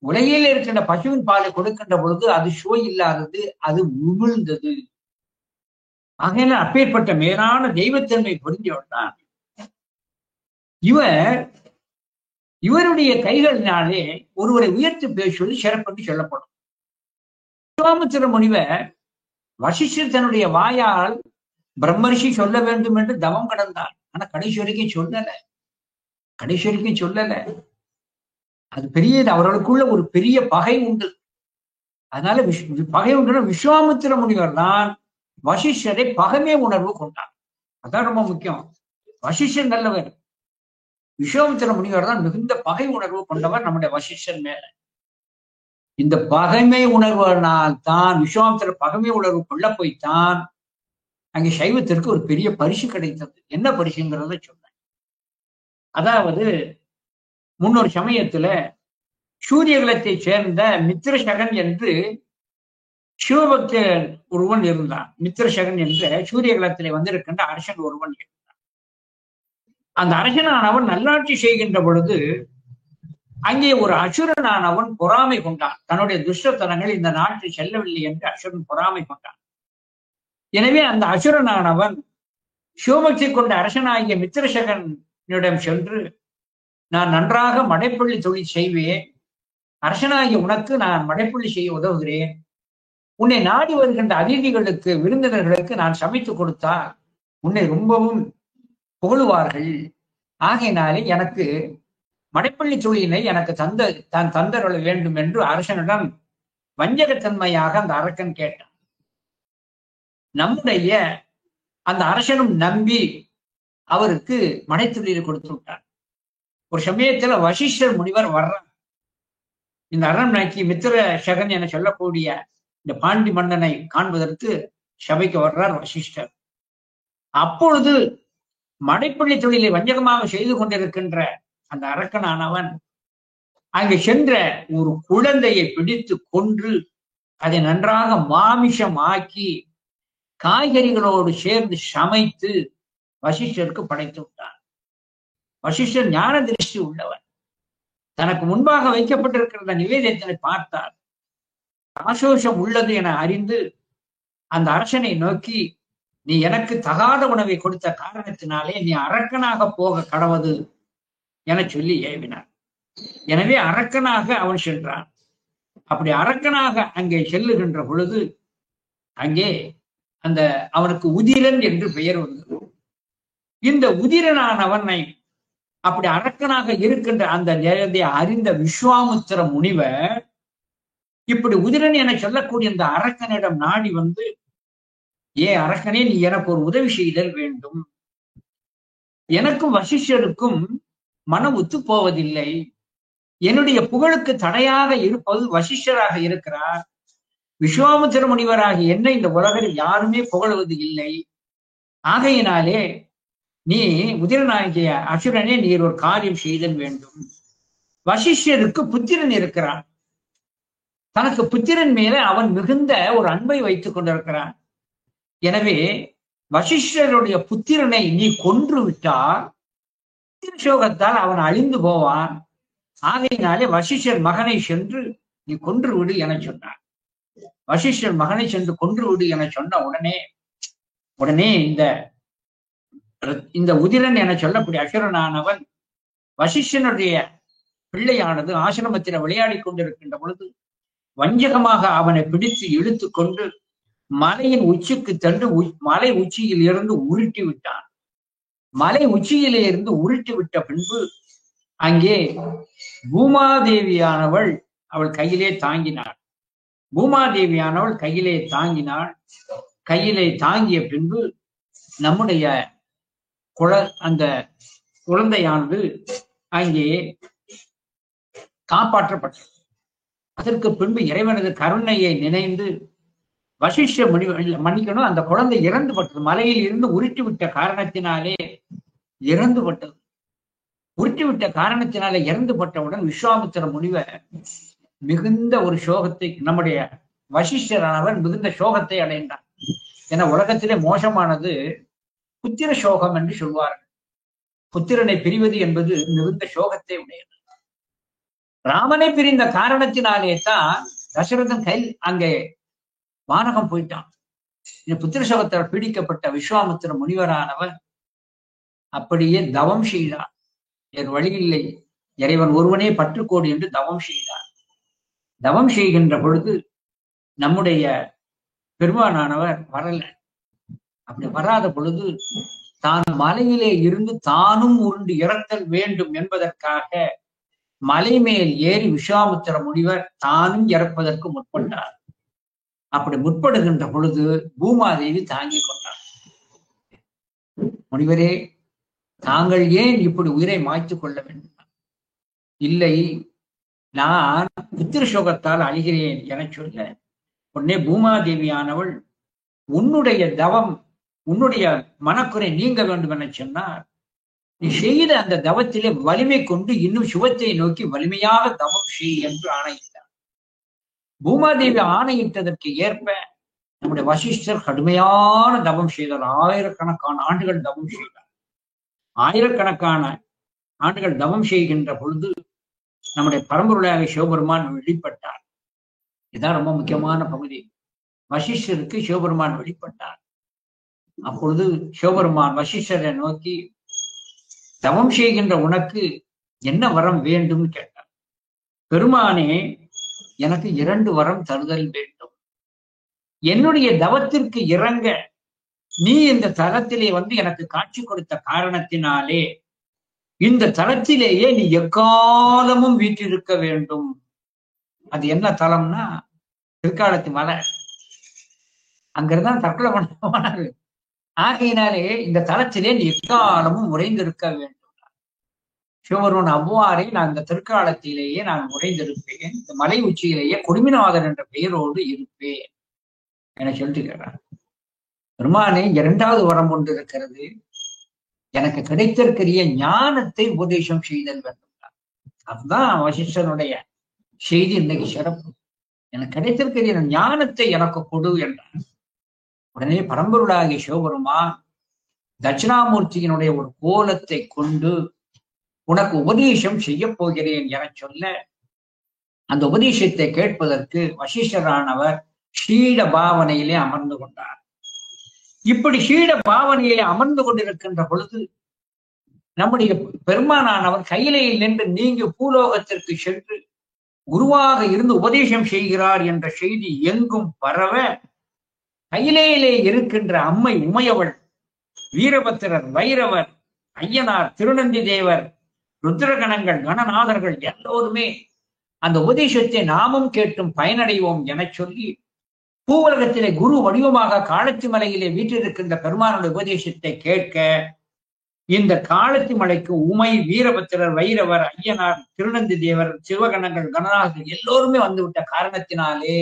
உலகில் இருக்கின்ற பசுவின் பாலை கொடுக்கின்ற பொழுது அது சுவை இல்லாதது, அது உமிழ்ந்தது. ஆகையில அப்பேற்பட்ட மேலான தெய்வத்தன்மை புரிஞ்சவர் தான் இவருடைய கைகளினாலே ஒருவரை உயர்த்தி பேசுவது சிறப்பு சொல்லப்படும். விஸ்வாமித்திர முனிவர் வசிஷ்டர் தன்னுடைய வாயால் பிரம்மரிஷி சொல்ல வேண்டும் என்று தவம் கடந்தார். ஆனா கடைசி வரைக்கும் சொல்லல. அது பெரியது. அவர்களுக்குள்ள ஒரு பெரிய பகை உண்டு. அதனால பகை உண்டு. விஸ்வாமித்திர முனிவர் தான் வசிஷ்டரை பகைமை உணர்வு கொண்டார். அதான் ரொம்ப முக்கியம். வசிஷ்டர் நல்லவர், விஸ்வாமித்திர முனிவர் தான் மிகுந்த பகை உணர்வு கொண்டவர் நம்முடைய வசிஷ்டர் மேல. இந்த பகைமை உணர்வுனால் தான் விஸ்வாமித்திர பகைமை உணர்வு கொள்ள போய்த்தான் அங்கே சைவத்திற்கு ஒரு பெரிய பரிசு கிடைத்தது. என்ன பரிசுங்கிறத சொன்னேன். அதாவது முன்னொரு சமயத்துல சூரிய குலத்தை சேர்ந்த மித்திரசகன் என்று சிவபக்தர் ஒருவன் இருந்தான். மித்திரசகன் என்ற சூரிய குலத்திலே வந்திருக்கின்ற அரசன் ஒருவன் இருந்தான். அந்த அரசனானவன் நல்லாட்சி செய்கின்ற பொழுது அங்கே ஒரு அசுரனானவன் பொறாமை கொண்டான். தன்னுடைய துஷ்டத்தனங்கள் இந்த நாட்டில் செல்லவில்லை என்று அசுரன் பொறாமை கொண்டான். எனவே அந்த அசுரனானவன் சிவபக்தி கொண்ட அரசனாகிய மித்திரசகனிடம் சென்று, நான் நன்றாக மடைப்பள்ளி தொழில் செய்வேன், அரசனாகிய உனக்கு நான் மடைப்பள்ளி செய்ய உதவுகிறேன், உன்னை நாடி வருகின்ற அதிதிகளுக்கு விருந்தினர்களுக்கு நான் சமைத்து கொடுத்தால் உன்னை ரொம்பவும் புகழுவார்கள், ஆகையினாலே எனக்கு மடைப்பள்ளி தொழிலை எனக்கு தான் தந்தருள வேண்டும் என்று அரசனிடம் வஞ்சகத்தன்மையாக அந்த அரக்கன் கேட்டான். நம்முடைய அந்த அரசனும் நம்பி அவருக்கு மடைத்தொழிலை கொடுத்து விட்டார். ஒரு சமயத்துல வசிஷ்டர் முனிவர் வர்றார். இந்த அரண்மனைக்கு மித்திரசகன் என சொல்லக்கூடிய இந்த பாண்டி மன்னனை காண்பதற்கு சபைக்கு வர்றார் வசிஷ்டர். அப்பொழுது மடைப்பள்ளி தொழிலை வஞ்சகமாக செய்து கொண்டிருக்கின்ற அந்த அரக்கனானவன் அங்கு சென்ற ஒரு குழந்தையை பிடித்து கொன்று அதை நன்றாக மாமிசம் ஆக்கி காய்கறிகளோடு சேர்ந்து சமைத்து வசிஷ்டருக்கு படைத்து விட்டார். வசிஷ்டர் ஞான திருஷ்டி உள்ளவர். தனக்கு முன்பாக வைக்கப்பட்டிருக்கிற நிவேதத்தை பார்த்தார். ஆசோஷம் உள்ளது என அறிந்து அந்த அரசனை நோக்கி, நீ எனக்கு தகாத உணவை கொடுத்த காரணத்தினாலே நீ அரக்கனாக போக கடவது என சொல்லி ஏவினார். எனவே அரக்கனாக அவன் சென்றான். அப்படி அரக்கனாக அங்கே செல்லுகின்ற பொழுது அங்கே அந்த அவனுக்கு உதிரன் என்று பெயர் வந்தது. இந்த உதிரனானவனை அப்படி அரக்கனாக இருக்கின்ற அந்த நேரத்தை அறிந்த விஸ்வாமித்திர முனிவர் இப்படி உதிரன் என சொல்லக்கூடிய இந்த அரக்கனிடம் நாடி வந்து, அரக்கனே, நீ எனக்கு ஒரு உதவி செய்தல் வேண்டும். எனக்கும் வசிஷ்டருக்கும் மனம் ஒத்து போவதில்லை. என்னுடைய புகழுக்கு தடையாக இருப்பது வசிஷ்டராக இருக்கிறார். விஸ்வாமித்திர முனிவராக என்ன இந்த உலகில் யாருமே புகழுவது இல்லை. ஆகையினாலே நீ உதிரனாகிய அசுரனே, நீர் ஒரு காரியம் செய்தல் வேண்டும். வசிஷ்டருக்கு புத்திரன் இருக்கிறான். தனக்கு புத்திரன் மேல அவன் மிகுந்த ஒரு அன்பை வைத்துக் கொண்டிருக்கிறான். எனவே வசிஷ்டருடைய புத்திரனை நீ கொன்று விட்டால் சோகத்தால் அவன் அழிந்து போவான். ஆகையினாலே வசிஷ்டர் மகனை சென்று நீ கொன்று விடு என சொன்னான். வசிஷ்டர் மகனை சென்று கொன்று விடு என சொன்ன உடனே இந்த உதிரன் என சொல்லக்கூடிய அசுரனானவன் வசிஷ்டனுடைய பிள்ளையானது ஆசிரமத்தில் விளையாடி கொண்டிருக்கின்ற பொழுது வஞ்சகமாக அவனை பிடித்து இழுத்து கொண்டு மலையின் உச்சிக்கு தண்டு மலை உச்சியில் இருந்து உருட்டி விட்டான். மலை உச்சியிலே இருந்து உருட்டி விட்ட பின்பு அங்கே பூமாதேவியானவள் அவள் கையிலே தாங்கினாள். பூமாதேவியானவள் கையிலே தாங்கினாள். கையிலே தாங்கிய பின்பு நம்முடைய அந்த குழந்தையானது அங்கே காப்பாற்றப்பட்டது. அதற்கு பின்பு இறைவனது கருணையை நினைந்து வசிஷ்ட மன்னிக்கணும், அந்த குழந்தை இறந்து பட்டது. மலையில் இருந்து உருட்டி விட்ட காரணத்தினாலே இறந்து பட்டது. உருட்டி விட்ட காரணத்தினாலே இறந்து பட்டவுடன் விஸ்வாமித்திர முனிவர் மிகுந்த ஒரு சோகத்தை, நம்முடைய வசிஷ்டரானவர் மிகுந்த சோகத்தை அடைந்தார். என உலகத்திலே மோசமானது புத்திர சோகம் என்று சொல்வார்கள். புத்திரனை பிரிவது என்பது மிகுந்த சோகத்தை உடையது. ராமனை பிரிந்த காரணத்தினாலே தான் தசரதன் கையில் அங்கே வானகம் போயிட்டான். இந்த புத்திர சோகத்தால் பீடிக்கப்பட்ட விஸ்வாமித்திர முனிவரானவர் அப்படியே தவம் செய்தார். என் வழி இல்லை, இறைவன் ஒருவனே பற்றுக்கோடு என்று தவம் செய்தார். தவம் செய்கின்ற பொழுது நம்முடைய பெருமானானவர் வரல. அப்படி வராத பொழுது தான் மலையிலே இருந்து தானும் உருண்டு இறத்தல் வேண்டும் என்பதற்காக மலை மேல் ஏறி விஸ்வாமித்திர முனிவர் தானும் இறப்பதற்கு முற்பட்டார். அப்படி முற்படுகின்ற பொழுது பூமாதேவி தாங்கிக் கொண்டார். முனிவரே, தாங்கள் ஏன் இப்படி உயிரை மாய்த்துக் கொள்ள வேண்டும்? இல்லை, நான் புத்திர சோகத்தால் அழிகிறேன் என சொல்ல உடனே பூமாதேவியானவள், உன்னுடைய தவம், உன்னுடைய மனக்குறை நீங்க வேண்டும் என சொன்னார். நீ செய்த அந்த தவத்திலே வலிமை கொண்டு இன்னும் சிவத்தை நோக்கி வலிமையாக தவம் செய் என்று ஆணையிட்டார். பூமாதேவி ஆணையிட்டதற்கு ஏற்ப நம்முடைய வசிஷ்டர் கடுமையான தவம் செய்தார். ஆயிரக்கணக்கான ஆண்டுகள் தவம் செய்தார். ஆயிரக்கணக்கான ஆண்டுகள் தவம் செய்கின்ற பொழுது நம்முடைய பரம்பொருளாக சிவபெருமான் வெளிப்பட்டார். இதுதான் ரொம்ப முக்கியமான பகுதி. வசிஷ்டருக்கு சிவபெருமான் வெளிப்பட்டார். அப்பொழுது சிவபெருமான் வசிஷ்டரை நோக்கி, தவம் செய்கின்ற உனக்கு என்ன வரம் வேண்டும் கேட்டார். பெருமானே, எனக்கு 2 வரம் தருதல் வேண்டும். என்னுடைய தவத்திற்கு இறங்க நீ இந்த தலத்திலே வந்து எனக்கு காட்சி கொடுத்த காரணத்தினாலே இந்த தலத்திலேயே நீ எக்காலமும் வீற்றிருக்க வேண்டும். அது என்ன தலம்னா திருக்காலத்தி மலை. அங்கிருந்தான் தற்கொலை பண்ணாரு. ஆகையினாலே இந்த தலத்திலே நீ எக்காலமும் உறைந்திருக்க வேண்டும். சிவபெருமான் அவ்வாறே நான் இந்த திருக்காலத்திலேயே நான் உறைந்திருப்பேன். இந்த மலை உச்சியிலேயே கொடுமிநாதன் என்ற பெயரோடு இருப்பேன் என சொல்லிட்டு கேட்டார். பெருமானே, 2வது வரம் கொண்டு இருக்கிறது. எனக்கு கிடைத்திருக்கிற ஞானத்தை உபதேசம் செய்தல் வேண்டும். அதுதான் வசிஷ்டனுடைய செய்தி. இன்னைக்கு சிறப்பு. எனக்கு கிடைத்திருக்கிற ஞானத்தை எனக்கு கொடு என்றார். உடனே பரம்பொருளாகிய சிவபெருமான் தட்சிணாமூர்த்தியினுடைய ஒரு கோலத்தை கொண்டு உனக்கு உபதேசம் செய்ய போகிறேன் என சொல்ல, அந்த உபதேசத்தை கேட்பதற்கு வசிஷ்டரானவர் ஷீட பாவனையிலே அமர்ந்து கொண்டார். இப்படி ஷீட பாவனையிலே அமர்ந்து கொண்டிருக்கின்ற பொழுது நம்முடைய பெருமானானவர் கையிலையில் நின்று நீங்கி பூலோகத்திற்கு சென்று குருவாக இருந்து உபதேசம் செய்கிறார் என்ற செய்தி எங்கும் பரவ, கையிலேயே இருக்கின்ற அம்மை உமையவள், வீரபத்திரர், வைரவர், ஐயனார், திருநந்தி தேவர், ருத்ரகணங்கள், கணநாதர்கள் எல்லோருமே அந்த உபதேசத்தை நாமும் கேட்டும் பயனடைவோம் என சொல்லி பூவுலகத்திலே குரு வடிவமாக காலத்தி மலையிலே வீற்றிருக்கின்ற பெருமானுடைய உபதேசத்தை கேட்க இந்த காலத்தி மலைக்கு உமை, வீரபத்திரர், வைரவர், ஐயனார், திருநந்தி தேவர், சிவகணங்கள், கணநாதர்கள் எல்லோருமே வந்துவிட்ட காரணத்தினாலே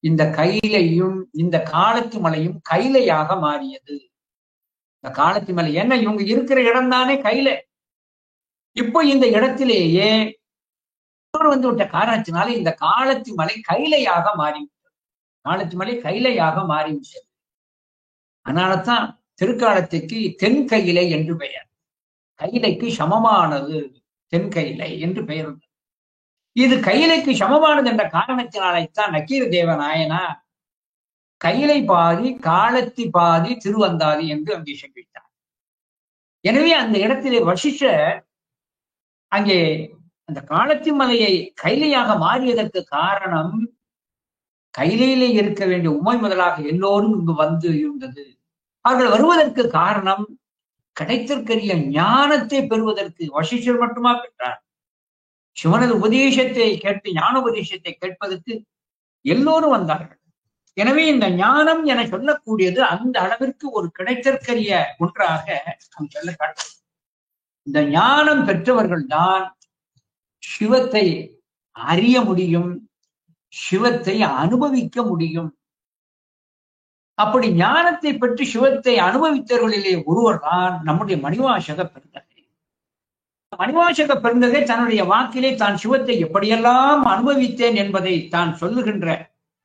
இந்த கைலையும் இந்த காலத்தி மலையும் கைலையாக மாறியது. இந்த காலத்தி மலை என்ன, இவங்க இருக்கிற இடம் தானே கைலை. இப்போ இந்த இடத்திலேயே வந்து விட்ட காரணத்தினால இந்த காலத்தி மலை கைலையாக மாறிவிட்டது. காலத்தி மலை கைலையாக மாறிவிட்டது. அதனாலதான் திருக்காலத்திற்கு தென்கையிலை என்று பெயர். கைலைக்கு சமமானது தென்கையிலை என்று பெயர். இது கையிலைக்கு சமமானது என்ற காரணத்தினால்தான் நக்கீர தேவநாயனா கையிலை பாதி காலத்தி பாதி திருவந்தாதி என்று அங்கே சொல்லிவிட்டார். எனவே அந்த இடத்திலே வசிஷ்டர் அங்கே அந்த காலத்தி மலையை கைலையாக மாறியதற்கு காரணம், கைலையிலே இருக்க வேண்டிய உமை முதலாக எல்லோரும் இங்கு வந்து இருந்தது. அவர்கள் வருவதற்கு காரணம் கிடைத்திருக்கிற ஞானத்தை பெறுவதற்கு. வசிஷ்டர் மட்டுமா பெற்றார்? சிவனது உபதேசத்தை கேட்டு ஞான உபதேசத்தை கேட்பதற்கு எல்லோரும் வந்தார்கள். எனவே இந்த ஞானம் என சொல்லக்கூடியது அந்த அளவிற்கு ஒரு கிடைத்திருக்கிற ஒன்றாக நாம் சொல்ல காட்டும். இந்த ஞானம் பெற்றவர்கள் தான் சிவத்தை அறிய முடியும், சிவத்தை அனுபவிக்க முடியும். அப்படி ஞானத்தை பெற்று சிவத்தை அனுபவித்தவர்களிலே ஒருவர் தான் நம்முடைய மணிவாசக பெருந்தகை. மணிவாசக பெருந்தகை தன்னுடைய வாக்கிலே தான் சிவத்தை எப்படியெல்லாம் அனுபவித்தேன் என்பதை தான் சொல்லுகின்ற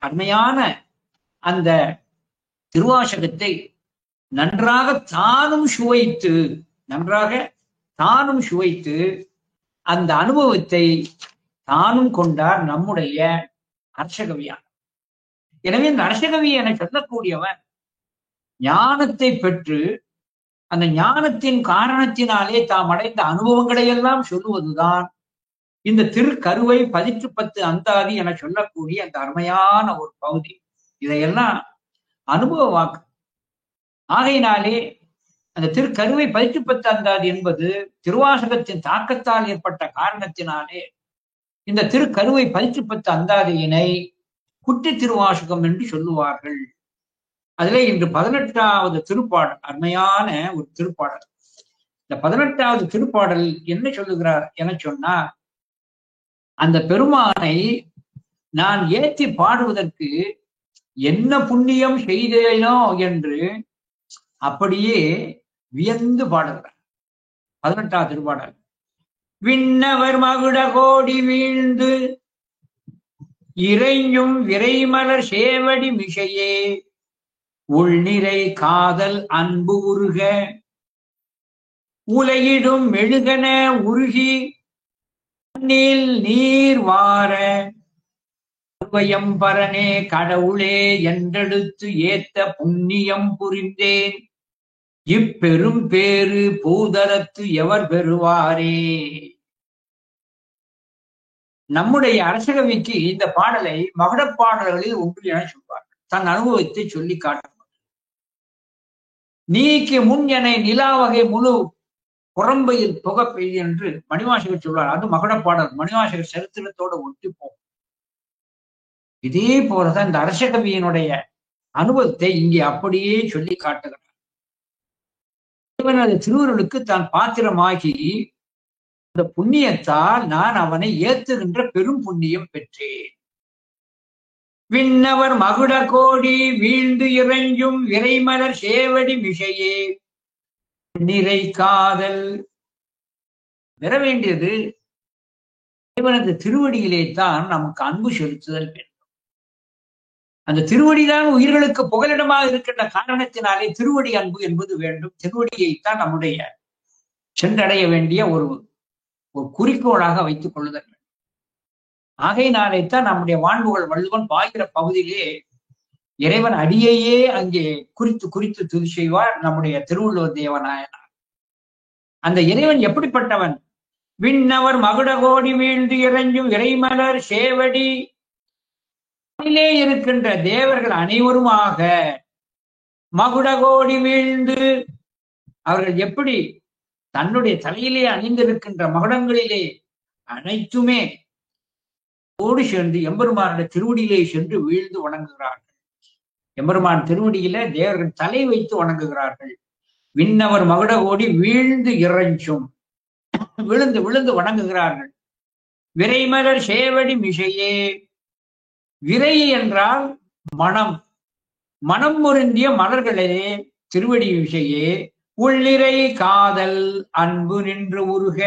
அருமையான அந்த திருவாசகத்தை நன்றாக தானும் சுவைத்து அந்த அனுபவத்தை தானும் கொண்டார் நம்முடைய அரசகவியார். எனவே இந்த அரசகவி என சொல்லக்கூடியவர் ஞானத்தை பெற்று அந்த ஞானத்தின் காரணத்தினாலே தாம் அடைந்த அனுபவங்களை எல்லாம் சொல்லுவதுதான் இந்த திருக்கருவை 10 அந்தாதி என சொல்லக்கூடிய அந்த அருமையான ஒரு பகுதி. இதையெல்லாம் அனுபவ வாக்கு. ஆகையினாலே அந்த திருக்கருவை 10 அந்தாதி என்பது திருவாசகத்தின் தாக்கத்தால் ஏற்பட்ட காரணத்தினாலே இந்த திருக்கருவை 10 அந்தாதியினை குட்டி திருவாசகம் என்று சொல்லுவார்கள். அதிலே இன்று 18வது திருப்பாடல், அருமையான ஒரு திருப்பாடல். இந்த 18வது திருப்பாடல் என்ன சொல்லுகிறார் என சொன்னா, அந்த பெருமானை நான் ஏற்றி பாடுவதற்கு என்ன புண்ணியம் செய்தேனோ என்று அப்படியே வியந்து பாடுகிறார். 18வது திருப்பாடல். விண்ணவர் மகுட கோடி வீழ்ந்து இறைஞ்சும் விரைமலர் சேவடி மிசையே உள்நிறை காதல் அன்பு உருக உலகிடும் மெழுகன உருகி நீர் வார பரனே கடவுளே என்றெடுத்து ஏத்த புண்ணியம் புரிந்தேன் இப்பெரும் பேரு பூதரத்து எவர் பெறுவாரே. நம்முடைய அரசகவிக்கு இந்த பாடலை மகுடப் பாடல்களில் ஒன்று என சொல்வார். தன் அனுபவத்தை சொல்லி காட்டும். நீக்கு முன் என நிலாவகை முழு புறம்பையில் புக பெய்து என்று மணிவாசகர் சொல்வார். அது மகுடப் பாடல். மணிவாசகர் சரித்திரத்தோடு ஒட்டிப்போம். இதே போலதான் இந்த அரசகவியினுடைய அனுபவத்தை இங்கே அப்படியே சொல்லி காட்டுகிறார். இவனது திருவருளுக்கு தான் பாத்திரமாகி அந்த புண்ணியத்தால் நான் அவனை ஏத்துகின்ற பெரும் புண்ணியம் பெற்றேன். விண்ணவர் மகுட கோடி வீழ்ந்து இறைஞ்சும் விரைமலர் சேவடி மிசையே நிறை காதல். பெற வேண்டியது இவனது திருவடியிலே தான் நமக்கு அன்பு செலுத்துதல் வேண்டும். அந்த திருவடிதான் உயிர்களுக்கு புகலிடமாக இருக்கின்ற காரணத்தினாலே திருவடி அன்பு என்பது வேண்டும். திருவடியைத்தான் நம்முடைய சென்றடைய வேண்டிய ஒரு குறிக்கோளாக வைத்துக் கொள்ளுதல் வேண்டும். ஆகையினாலேத்தான் நம்முடைய வான்புகள் வள்ளுவன் பாய்கிற பகுதியிலே இறைவன் அடியையே அங்கே குறித்து குறித்து துதி செய்வார் நம்முடைய திருவள்ளுவர் தேவநாயனார். அந்த இறைவன் எப்படிப்பட்டவன்? விண்ணவர் மகுடகோடி வீழ்ந்து இறைஞ்சும் இறைமலர் சேவடி இருக்கின்ற தேவர்கள் அனைவருமாக மகுடகோடி வீழ்ந்து அவர்கள் எப்படி தன்னுடைய தலையிலே அணிந்திருக்கின்ற மகுடங்களிலே அனைத்துமே ஓடு சேர்ந்து எம்பெருமானுடைய திருவடியிலே சென்று வீழ்ந்து வணங்குகிறார்கள். எம்பெருமான் திருவடியில தேவர்கள் தலை வைத்து வணங்குகிறார்கள். விண்ணவர் மகுடகோடி வீழ்ந்து இறைஞ்சும் விழுந்து விழுந்து வணங்குகிறார்கள். விரைமலர் சேவடி மிசையே. விரை என்றால் மனம். மனம் பொருந்திய மலர்களே திருவடி மிசையே உள்ளிறை காதல் அன்பு நின்று உருக.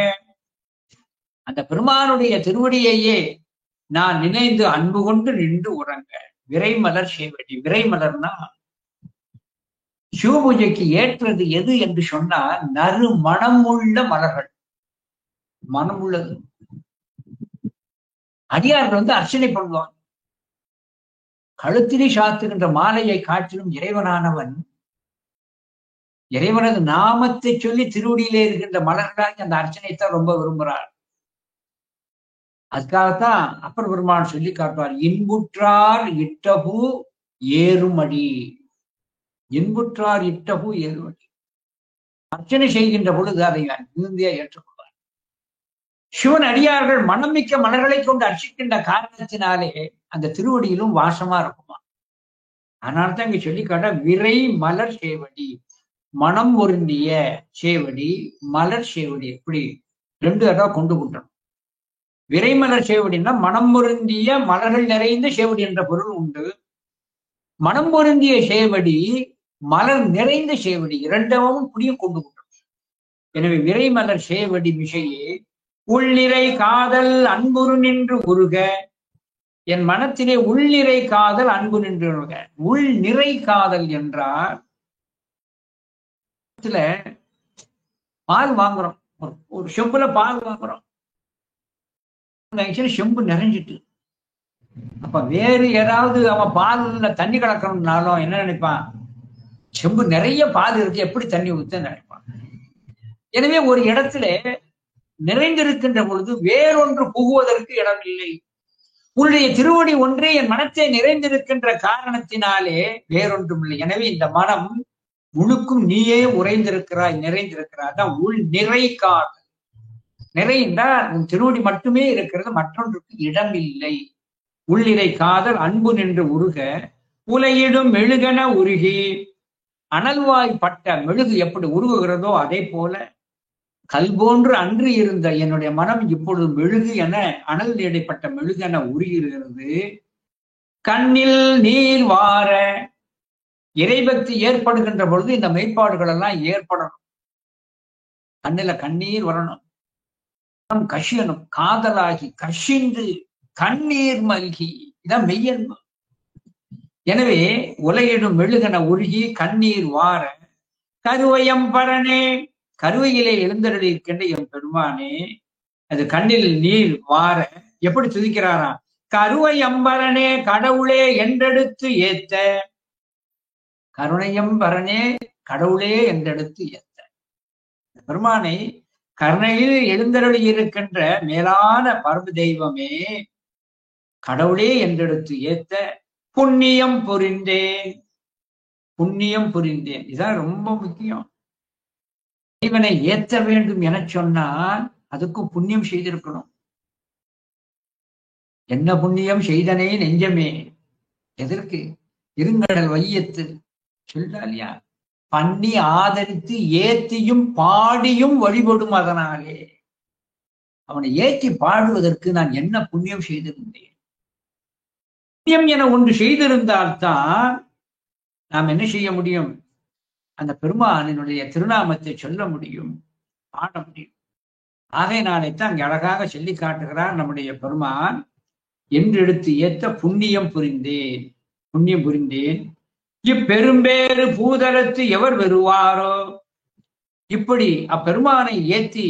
அந்த பெருமானுடைய திருவடியையே நான் நினைந்து அன்பு கொண்டு நின்று உறங்க. விரைமலர் சேவடி. விரைமலர்னா சிவபூஜைக்கு ஏற்றது எது என்று சொன்னால் நறு மனமுள்ள மலர்கள். மனம் உள்ளது. அடியார்கள் அர்ச்சனை பண்ணுவாங்க. கழுத்திலே சாத்துகின்ற மாலையை காட்டிலும் இறைவனானவன் இறைவனது நாமத்தை சொல்லி திருவடியிலே இருக்கின்ற மலர்களாக அந்த அர்ச்சனைத்தான் ரொம்ப விரும்புகிறார். அதுக்காகத்தான் அப்பர் பெருமான் சொல்லி காட்டுவார், இன்புற்றார் இட்டபூ ஏறுமடி. இன்புற்றார் இட்டபூ ஏறுமடி. அர்ச்சனை செய்கின்ற பொழுது அதை மிகுந்தியா ஏற்றுக்கொள்வார். சிவன் அடியார்கள் மனம் மிக்க மலர்களை கொண்டு அர்ச்சிக்கின்ற காரணத்தினாலே அந்த திருவடியிலும் வாசமா இருக்குமா. அதனால்தான் இங்க சொல்லி காட்ட விரை மலர் சேவடி. மனம் பொருந்திய சேவடி மலர் சேவடி. எப்படி ரெண்டு இடம் கொண்டு கொண்டணும். விரைமலர் சேவடினா மனம் பொருந்திய மலர்கள் நிறைந்த சேவடி என்ற பொருள் உண்டு. மனம் பொருந்திய சேவடி மலர் நிறைந்த சேவடி இரண்டவும் புரிய கொண்டு கொண்டணும். எனவே விரைமலர் சேவடி மிசையே உள்நிறை காதல் அன்புரு நின்று உருக. என் மனத்திலே உள்நிறை காதல் அன்பு நின்று உருக. உள் நிறை காதல் என்றால் பால் வாங்குறோம். ஒரு செம்புல பால் வாங்குறோம். செம்பு நிறைஞ்சிட்டு அப்ப வேறு ஏதாவது அவன் பால்ல தண்ணி கலக்கணும்னாலும் என்ன நினைப்பான்? செம்பு நிறைய பால் இருக்கு, எப்படி தண்ணி ஊத்த நினைப்பான். எனவே ஒரு இடத்துல நிறைந்திருக்கின்ற பொழுது வேறொன்று புகுவதற்கு இடம் இல்லை. உன்னுடைய திருவடி ஒன்றே என் மனத்தை நிறைந்திருக்கின்ற காரணத்தினாலே வேறொன்றும் இல்லை. எனவே இந்த மனம் முழுக்கும் நீயே உறைந்திருக்கிறாய், நிறைந்திருக்கிறாய். அதான் உள் நிறை காதல். நிறைந்தால் உன் திருவடி மட்டுமே இருக்கிறது, மற்றொன்றுக்கு இடம் இல்லை. உள்ளிறை காதல் அன்பு நின்று உருக உலையிடும் மெழுகென உருகி. அனல்வாய்ப்பட்ட மெழுகு எப்படி உருகுகிறதோ அதே போல கல் போன்று அன்று இருந்த என்னுடைய மனம் இப்பொழுது மெழுகு என அனல் இடைப்பட்ட மெழுகென உருகிறது. கண்ணில் நீர் வார. இறைபக்தி ஏற்படுகின்ற பொழுது இந்த மெய்ப்பாடுகள் எல்லாம் ஏற்படணும். கண்ணில கண்ணீர் வரணும், கஷியனும் காதலாகி கஷிந்து கண்ணீர் மல்கி. இதான் மெய்யன்பு. எனவே உலகிடும் மெழுகன உருகி கண்ணீர் வார கருவையம்பரனே, கருவையிலே எழுந்தருளி இருக்கின்ற எம் பெருமானே, அது கண்ணில் நீர் வார எப்படி துதிக்கிறாராம்? கருவையம்பரனே கடவுளே என்றெடுத்து ஏத்த, கருணையம்பரனே கடவுளே என்றெடுத்து ஏத்த. பெருமானை கருணையில் எழுந்தருளி இருக்கின்ற மேலான பரம தெய்வமே, கடவுளே என்றெடுத்து ஏத்த புண்ணியம் புரிந்தேன், புண்ணியம் புரிந்தேன். இதான் ரொம்ப முக்கியம். இறைவனை ஏற்ற வேண்டும் என சொன்னால் அதுக்கும் புண்ணியம் செய்திருக்கணும். என்ன புண்ணியம் செய்தனே நெஞ்சமே, எதற்கு? இருங்கடல் வையத்து சொல்றாலியா, பண்ணி ஆதரித்து ஏத்தியும் பாடியும் வழிபடும் அதனாலே. அவனை ஏற்றி பாடுவதற்கு நான் என்ன புண்ணியம் செய்திருந்தேன்? புண்ணியம் என ஒன்று செய்திருந்தால்தான் நாம் என்ன செய்ய முடியும்? அந்த பெருமானினுடைய திருநாமத்தை சொல்ல முடியும், பாட முடியும். ஆகையினாலேத்தான் அங்கே அழகாக சொல்லி காட்டுகிறார் நம்முடைய பெருமான். என்றெடுத்து ஏத்த புண்ணியம் புரிந்தேன், புண்ணியம் புரிந்தேன். இப்பெரும்பேறு பூதலத்து எவர் பெறுவாரோ, இப்படி அப்பெருமானை ஏற்றி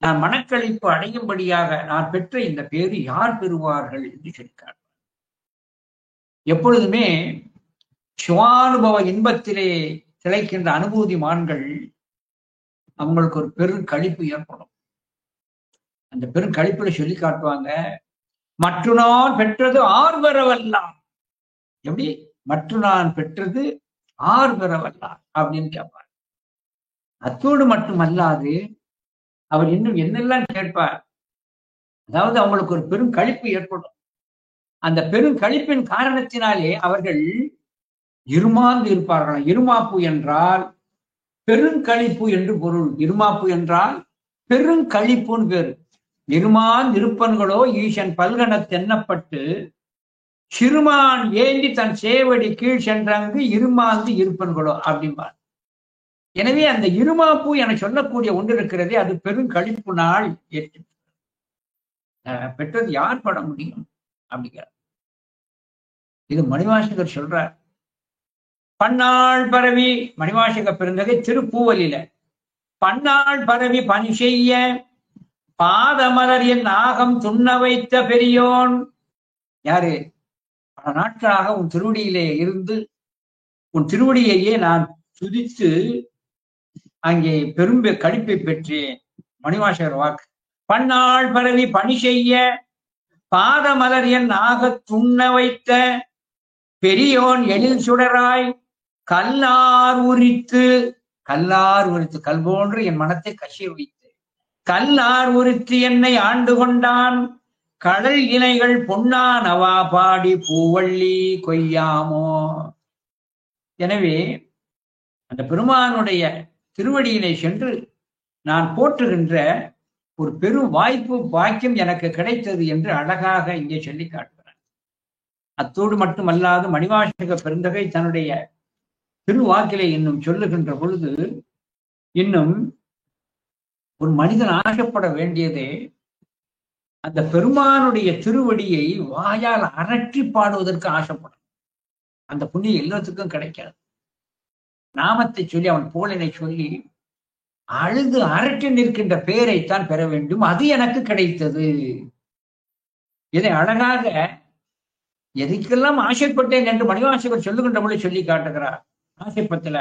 நான் மனக்களிப்பு அடையும்படியாக நான் பெற்ற இந்த பேரு யார் பெறுவார்கள் என்று சொல்லிக்கார். எப்பொழுதுமே சிவானுபவ இன்பத்திலே திளைக்கின்ற அனுபூதி மான்கள் அவங்களுக்கு ஒரு பெரும் களிப்பு ஏற்படும். அந்த பெரும் களிப்புல சொல்லி காட்டுவாங்க, மற்ற நான் பெற்றது ஆர் பெறவல்லாம். எப்படி? மற்ற நான் பெற்றது ஆர் பெறவல்லாம் அப்படின்னு கேட்பார். அத்தோடு மட்டுமல்லாது அவர் இன்னும் என்னெல்லாம் கேட்பார். அதாவது அவங்களுக்கு ஒரு பெரும் களிப்பு ஏற்படும். அந்த பெரும் களிப்பின் காரணத்தினாலே அவர்கள் இருமாந்து இருப்பார்களாம். இருமாப்பு என்றால் பெருங்களிப்பு என்று பொருள். இருமாப்பு என்றால் பெருங்களிப்புன்னு பேரு. இருமான் இருப்பன்களோ ஈசன் பல்கன தென்னப்பட்டு சிறுமான் ஏந்தி தன் சேவடி கீழ் சென்றங்கு இருமாந்து இருப்பன்களோ அப்படிம்பார். எனவே அந்த இருமாப்பு என சொல்லக்கூடிய ஒன்று இருக்கிறதே, அது பெருங்களிப்பு நாள் ஏற்று பெற்றது யார் பட முடியும் அப்படிங்கிறார். இது மணிவாசகர் சொல்றார். பன்னாள் பரவி, மணிவாசக பெருந்தகை திருப்பூவலில, பன்னாள் பரவி பணி செய்ய பாதமலர் என் நாகம் துண்ண வைத்த பெரியோன். யாரு? பல நாட்களாக உன் திருவடியிலே இருந்து உன் திருவடியையே நான் துதித்து அங்கே பெரும்பு கழிப்பை பெற்றேன். மணிவாசகர் வாக்கு. பன்னாள் பரவி பணி செய்ய பாதமலர் என் நாக துண்ண வைத்த பெரியோன் எழில் சுடராய் கல்லார் உரித்து, கல்லார் உரித்து, கல் போன்று என் மனத்தை கசிய வைத்து, கல்லார் உரித்து என்னை ஆண்டு கொண்டான். கடல் இலைகள் பொன்னா நவா பாடி பூவள்ளி கொய்யாமோ. எனவே அந்த பெருமானுடைய திருவடியினை சென்று நான் போற்றுகின்ற ஒரு பெரும் வாய்ப்பு பாக்கியம் எனக்கு கிடைத்தது என்று அழகாக இங்கே சொல்லி காட்டுகிறார். அத்தோடு மட்டுமல்லாது மணிவாசக பெருந்தகை தன்னுடைய திருவாக்கிலே இன்னும் சொல்லுகின்ற பொழுது, இன்னும் ஒரு மனிதன் ஆசைப்பட வேண்டியதே அந்த பெருமானுடைய திருவடியை வாயால் அரற்றி பாடுவதற்கு ஆசைப்படும். அந்த புண்ணியம் எல்லாத்துக்கும் கிடைக்காது. நாமத்தை சொல்லி அவன் புகழினை சொல்லி அழுது அரற்றி நிற்கின்ற பெயரைத்தான் பெற வேண்டும். அது எனக்கு கிடைத்தது. இதை அழகாக எதுக்கெல்லாம் ஆசைப்பட்டேன் என்று மணிவாசகர் சொல்லுகின்ற பொழுது சொல்லி காட்டுகிறார். ஆசைப்பத்துல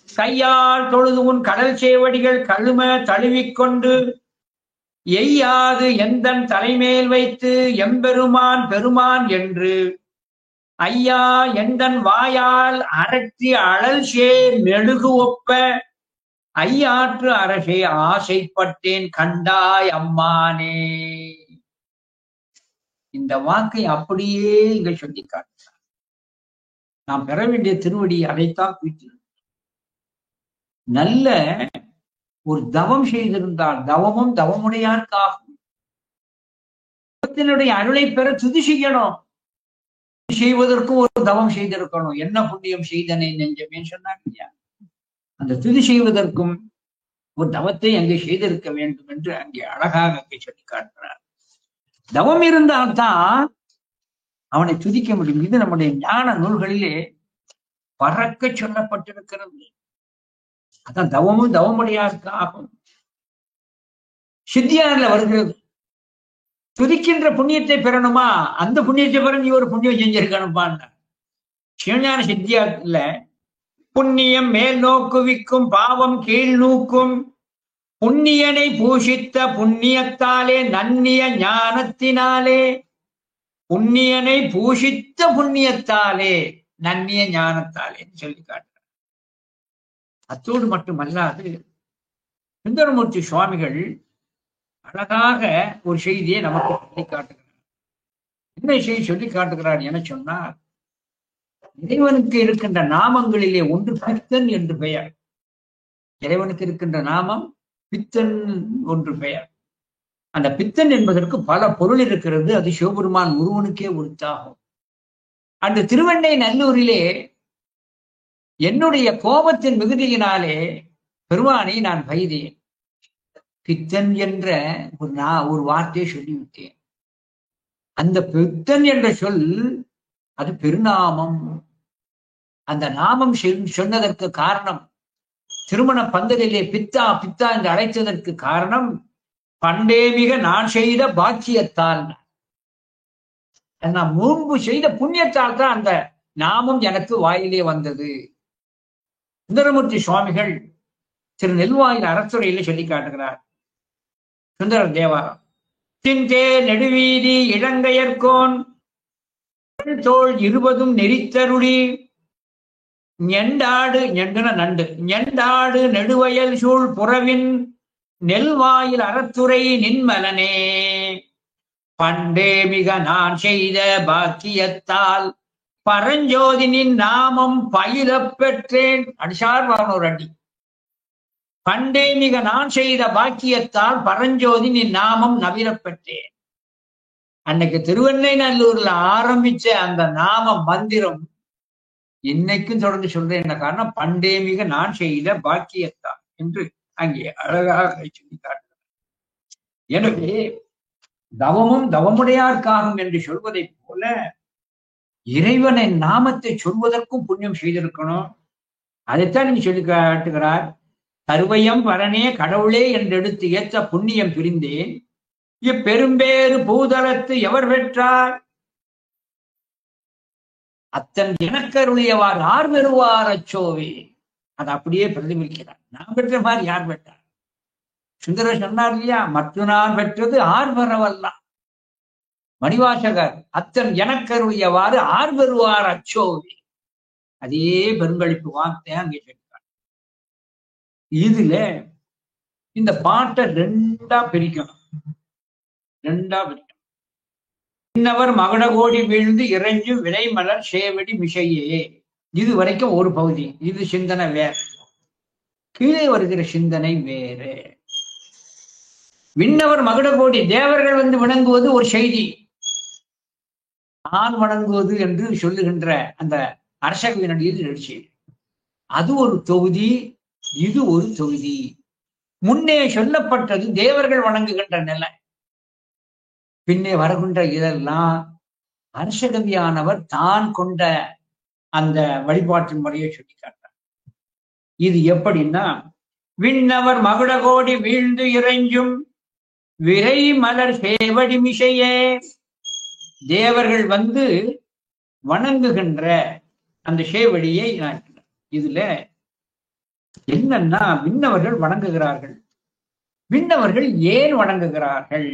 கையால் தொழுது உன் கடல் சேவடிகள் கழும தழுவிக்கொண்டு எய்யாது எந்தன் தலைமேல் வைத்து எம்பெருமான் பெருமான் என்று ஐயா எந்தன் வாயால் அரற்றி அழல் சேர் மெழுகு ஒப்ப ஐயாற்று அரசே ஆசைப்பட்டேன் கண்டாய் அம்மானே. இந்த வாக்கை அப்படியே இங்க சொல்லி காட்டுகிறார். நாம் பெற வேண்டிய திருவடி அதைத்தான் குறித்து நல்ல ஒரு தவம் செய்திருந்தால் தவமும் தவமுடையார்க்காகும். அருளை பெற துதி செய்யணும். செய்வதற்கும் ஒரு தவம் செய்திருக்கணும். என்ன புண்ணியம் செய்தனை நெஞ்சமே சொன்னாங்க இல்லையா? அந்த துதி செய்வதற்கும் ஒரு தவத்தை அங்கே செய்திருக்க வேண்டும் என்று அங்கே அழகாக அங்கே சொல்லி காட்டுறார். தவம் இருந்தால்தான் அவனை துதிக்க முடியும். இது நம்முடைய ஞான நூல்களிலே பறக்க சொல்லப்பட்டிருக்கிறது. அதான் தவமும் தவமுடையாருக்கு ஆகும். சித்தியார்ல வருகிறது. துதிக்கின்ற புண்ணியத்தை பெறணுமா, அந்த புண்ணியத்தை பெற நீ ஒரு புண்ணியம் செஞ்சிருக்கணும்பான். சிவஞான சித்தியார்ல புண்ணியம் மேல் நோக்குவிக்கும், பாவம் கீழ் நோக்கும், புண்ணியனை பூஷித்த புண்ணியத்தாலே நன்னிய ஞானத்தினாலே, புண்ணியனை பூஷித்த புண்ணியத்தாலே நன்னிய ஞானத்தாலே சொல்லி காட்டுறார். அத்தோடு மட்டுமல்லாது சுந்தரமூர்த்தி சுவாமிகள் அழகாக ஒரு செய்தியை நமக்கு சொல்லி காட்டுகிறார். என்ன செய்தி சொல்லி காட்டுகிறார் என சொன்னார், இறைவனுக்கு இருக்கின்ற நாமங்களிலே ஒன்று பித்தன் என்று பெயர். இறைவனுக்கு இருக்கின்ற நாமம் பித்தன் ஒன்று பெயர். அந்த பித்தன் என்பதற்கு பல பொருள் இருக்கிறது. அது சிவபெருமான் ஒருவனுக்கே உரித்தாகும். அந்த திருவெண்ணை நல்லூரிலே என்னுடைய கோபத்தின் மிகுதியினாலே பெருமானை நான் வைதேன். பித்தன் என்ற ஒரு வார்த்தையை சொல்லிவிட்டேன். அந்த பித்தன் என்ற சொல் அது பெருநாமம். அந்த நாமம் சொன்னதற்கு காரணம், திருமண பந்தலிலே பித்தா பித்தா என்று அழைத்ததற்கு காரணம், பண்டே மிக நான் செய்த பாக்கியத்தால், நான் முன்பு செய்த புண்ணியத்தால் தான் அந்த நாமம் எனக்கு வாயிலே வந்தது. சுந்தரமூர்த்தி சுவாமிகள் திரு நெல்வாயில் அறத்துறையிலே சொல்லி காட்டுகிறார். சுந்தர தேவாரம். தின்தே நெடுவீதி இளங்கையர்கோன் தோள் 20 நெறித்தருளி, ஞெண்டாடு ஞெண்டன நண்டு ஞெண்டாடு நெடுவயல் சூழ் புறவின் நெல்வாயில் அறத்துறை நின்மலனே, பண்டே மிக நான் செய்த பாக்கியத்தால் பரஞ்சோதினின் நாமம் பயில பெற்றேன். அடிசார் வானோர் அடி. பண்டே மிக நான் செய்த பாக்கியத்தால் பரஞ்சோதினின் நாமம் நவிர பெற்றேன். அன்னைக்கு திருவெண்ணை நல்லூர்ல ஆரம்பிச்ச அந்த நாம மந்திரம் இன்னைக்கும் தொடர்ந்து சொல்றேன். என்ன காரணம், பண்டே மிக நான் செய்த பாக்கியத்தான் என்று அங்கே அழகாக சொல்லி காட்டுகிறார். எனவே தவமும் தவமுடையார்க்காகும் என்று சொல்வதை போல இறைவனின் நாமத்தை சொல்வதற்கும் புண்ணியம் செய்திருக்கணும். அதைத்தான் நீங்க சொல்லி காட்டுகிறார். கருவயம் பரனே கடவுளே என்று எடுத்து ஏற்ற புண்ணியம் பிரிந்தேன், இப்பெரும்பேறு பூதலத்து எவர் பெற்றார், அத்தன் எனக்கருளியவார் ஆர் பெறுவார் அச்சோவே. அதை அப்படியே பிரதிபலிக்கிறார். நான் பெற்ற மாதிரி யார் பெற்றார்? சுந்தரர் சொன்னார் இல்லையா, மற்ற நான் பெற்றது ஆர் பெறவல்லாம். மணிவாசகர் அத்தன் எனக்கருளியவாறு ஆர் பெறுவார் அச்சோவே. அதே பெருங்களிப்பு வார்த்தை அங்கே சொல்லிட்டார். இதுல இந்த பாட்டை ரெண்டா பிரிக்கணும். இன்னவர் மகடகோடி வீழ்ந்து இறைஞ்சு விளைமலர் சேவடி மிசையே. இது வரைக்கும் ஒரு பகுதி. இது சிந்தனை வேற. கீழே வருகிற சிந்தனை வேறு. விண்ணவர் மகுடகோடி தேவர்கள் வந்து வணங்குவது ஒரு செய்தி. நான் வணங்குவது என்று சொல்லுகின்ற அந்த அரசகவினுடைய நிகழ்ச்சி, அது ஒரு தொகுதி, இது ஒரு தொகுதி. முன்னே சொல்லப்பட்டது தேவர்கள் வணங்குகின்ற நிலை. பின்னே வருகின்ற இதெல்லாம் அரசகவியானவர் தான் கொண்ட அந்த வழிபாட்டு முறையை சொல்லி காட்டார். இது எப்படின்னா, விண்ணவர் மகுடகோடி வீழ்ந்து இறைஞ்சும் விரை மலர் சேவடி மிசையே. தேவர்கள் வந்து வணங்குகின்ற அந்த சேவடியை இதுல என்னன்னா, விண்ணவர்கள் வணங்குகிறார்கள். விண்ணவர்கள் ஏன் வணங்குகிறார்கள்?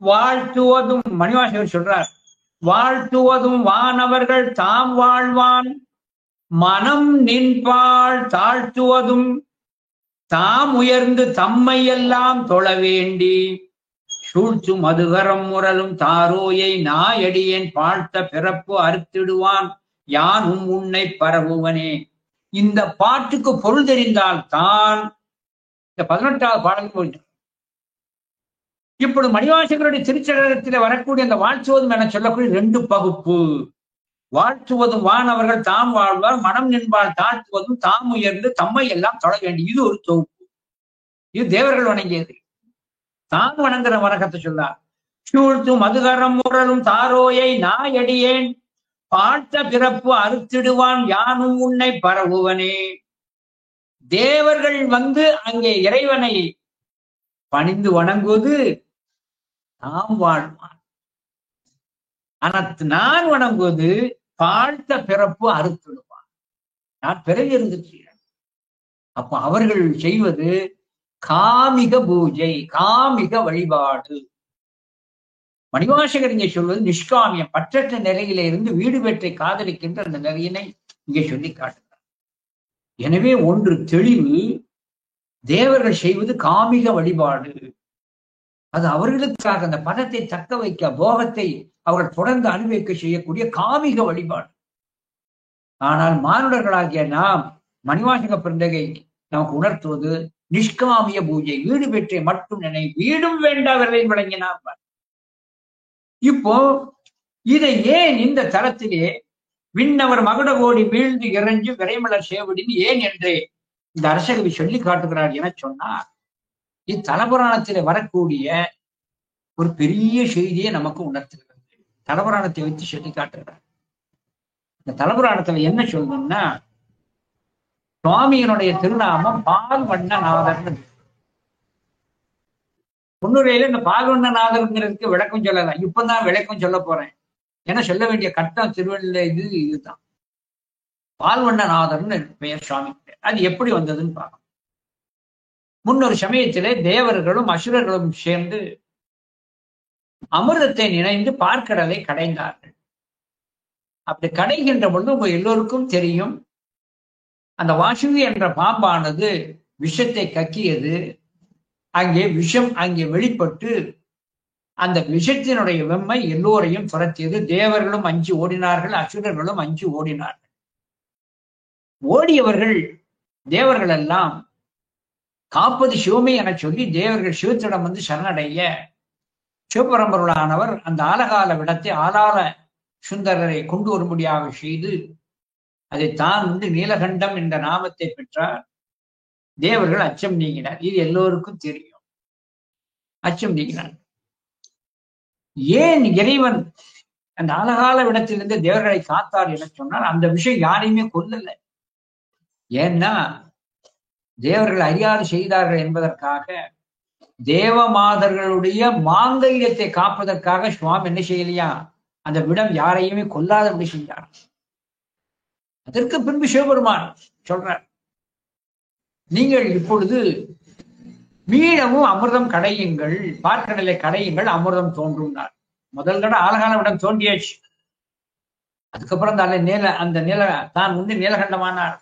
வாழ்த்துவதும், மணிவாசகர் சொல்றார், வாழ்த்துவதும் வானவர்கள் தாம் வாழ்வான் மனம் நின்பாள் தாழ்த்துவதும் தாம் உயர்ந்து தம்மை எல்லாம் தொழ வேண்டி சூழ்த்தும் மதுகரம் முரலும் தாரோயை நாயடியேன் பாழ்த்த பிறப்பு அறுத்திடுவான் யானும் உன்னை பரவுவனே. இந்த பாட்டுக்கு பொருள் தெரிந்தால் தான் இந்த 18வது பாடல் போயிட்டு. இப்படி மணிவாசகருடைய திருச்சடகத்தில் வரக்கூடிய அந்த வாழ்த்துவதும் என சொல்லக்கூடிய 2 பகுப்பு. வாழ்த்துவதும் வானவர்கள் தாம் வாழ்வார் மனம் நின்பால் தாழ்த்துவதும் தாம் உயர்ந்து தம்மை எல்லாம் தொட வேண்டி, இது ஒரு தொகுப்பு. இது தேவர்கள் வணங்கியது. தான் வணங்குற வணக்கத்தை சொல்லார். சூழ்த்து மதுகரம் முரலும் தாரோயை நாயடியேன் பாட்ட பிறப்பு அறுத்திடுவான் யானும் உன்னை பரவுவனே. தேவர்கள் வந்து அங்கே இறைவனை பணிந்து வணங்குவது நாம் வாழ்வான். ஆனா நான் வணங்குவது பாழ்த்த பிறப்பு அறுத்திடுவான். நான் பிறகு இருந்துட்டேன். அப்ப அவர்கள் செய்வது காமிக பூஜை, காமிக வழிபாடு. மணிவாசகர் இங்கே சொல்வது நிஷ்காமியம், பற்றற்ற நிலையில இருந்து வீடு பெற்றை காதலிக்கின்ற அந்த நிலையினை இங்கே சொல்லி காட்டுகிறார். எனவே ஒன்று தெளிவு, தேவர்கள் செய்வது காமிக வழிபாடு. அது அவர்களுக்காக அந்த பதத்தை தக்க வைக்க, போகத்தை அவர்கள் தொடர்ந்து அனுபவிக்க செய்யக்கூடிய காமிக வழிபாடு. ஆனால் மானுடர்களாகிய நாம், மணிவாசக பிறந்தகை நமக்கு உணர்த்துவது நிஷ்காமிய பூஜை, வீடு பெற்றை மட்டும் நினை, வீடும் வேண்டா விரலையும் வழங்கினார். இப்போ இதை ஏன் இந்த தளத்திலே விண்ணவர் மகுடகோடி வீழ்ந்து இறைஞ்சு விரைமலர் சேவடின்னு ஏன் என்று இந்த அரசகவி சொல்லி காட்டுகிறார் என சொன்னார். இத்தலபுராணத்திலே வரக்கூடிய ஒரு பெரிய செய்தியை நமக்கு உணர்த்துகிறது. தலபுராணத்தை வைத்து சொல்லி காட்டுகிறார். இந்த தலபுராணத்துல என்ன சொல்லணும்னா, சுவாமியினுடைய திருநாமம் பால்வண்ணநாதர்னு. முன்னுரையில இந்த பால்வண்ணநாதர்ங்கிறதுக்கு விளக்கம் சொல்லலாம். இப்பதான் விளக்கம் சொல்ல போறேன். ஏன்னா சொல்ல வேண்டிய கட்டம் திருவள்ளுவர் இதுதான். பால்வண்ணநாதர்னு பெயர் சுவாமி. அது எப்படி வந்ததுன்னு பார்க்கணும். முன்னொரு சமயத்திலே தேவர்களும் அசுரர்களும் சேர்ந்து அமிர்தத்தை நினைந்து பார்க்கடலை கடைந்தார்கள். அப்படி கடைகின்ற பொழுது உங்க எல்லோருக்கும் தெரியும், அந்த வாசுகி என்ற பாம்பானது விஷத்தை கக்கியது. அங்கே விஷம் அங்கே வெளிப்பட்டு அந்த விஷத்தினுடைய வெம்மை எல்லோரையும் துரத்தியது. தேவர்களும் அஞ்சு ஓடினார்கள், அசுரர்களும் அஞ்சு ஓடினார்கள். ஓடியவர்கள் தேவர்கள் எல்லாம் காப்பது சிவமே என சொல்லி தேவர்கள் சிவத்திடம் வந்து சரணடைய, சிவபரம்பொருளானவர் அந்த ஆலகால விடத்தை ஆலால சுந்தரரை கொண்டு வரும்படியாக செய்து அதை தான் வந்து நீலகண்டம் என்ற நாமத்தை பெற்றார். தேவர்கள் அச்சம் நீங்கினார். இது எல்லோருக்கும் தெரியும். அச்சம் நீங்கினார். ஏன் இறைவன் அந்த ஆலகால விடத்திலிருந்து தேவர்களை காத்தார் என சொன்னால், அந்த விஷயம் யாரையுமே கொல்லல. ஏன்னா தேவர்கள் அறியாது செய்தார்கள் என்பதற்காக, தேவமாதர்களுடைய மாங்கல்யத்தை காப்பதற்காக சுவாமி என்ன செய்யலையா, அந்த விடம் யாரையுமே கொல்லாதபடி செஞ்சார். அதற்கு பின்பு சிவபெருமான் சொல்றார், நீங்கள் இப்பொழுது மீளவும் அமிர்தம் கடையுங்கள், பார்க்கடலை கடையுங்கள், அமிர்தம் தோன்றும்னார். முதல் தடவை ஆலகால விடம் தோன்றியாச்சு. அதுக்கப்புறம் அந்த நில தான் உண்டு நீலகண்டமானார்.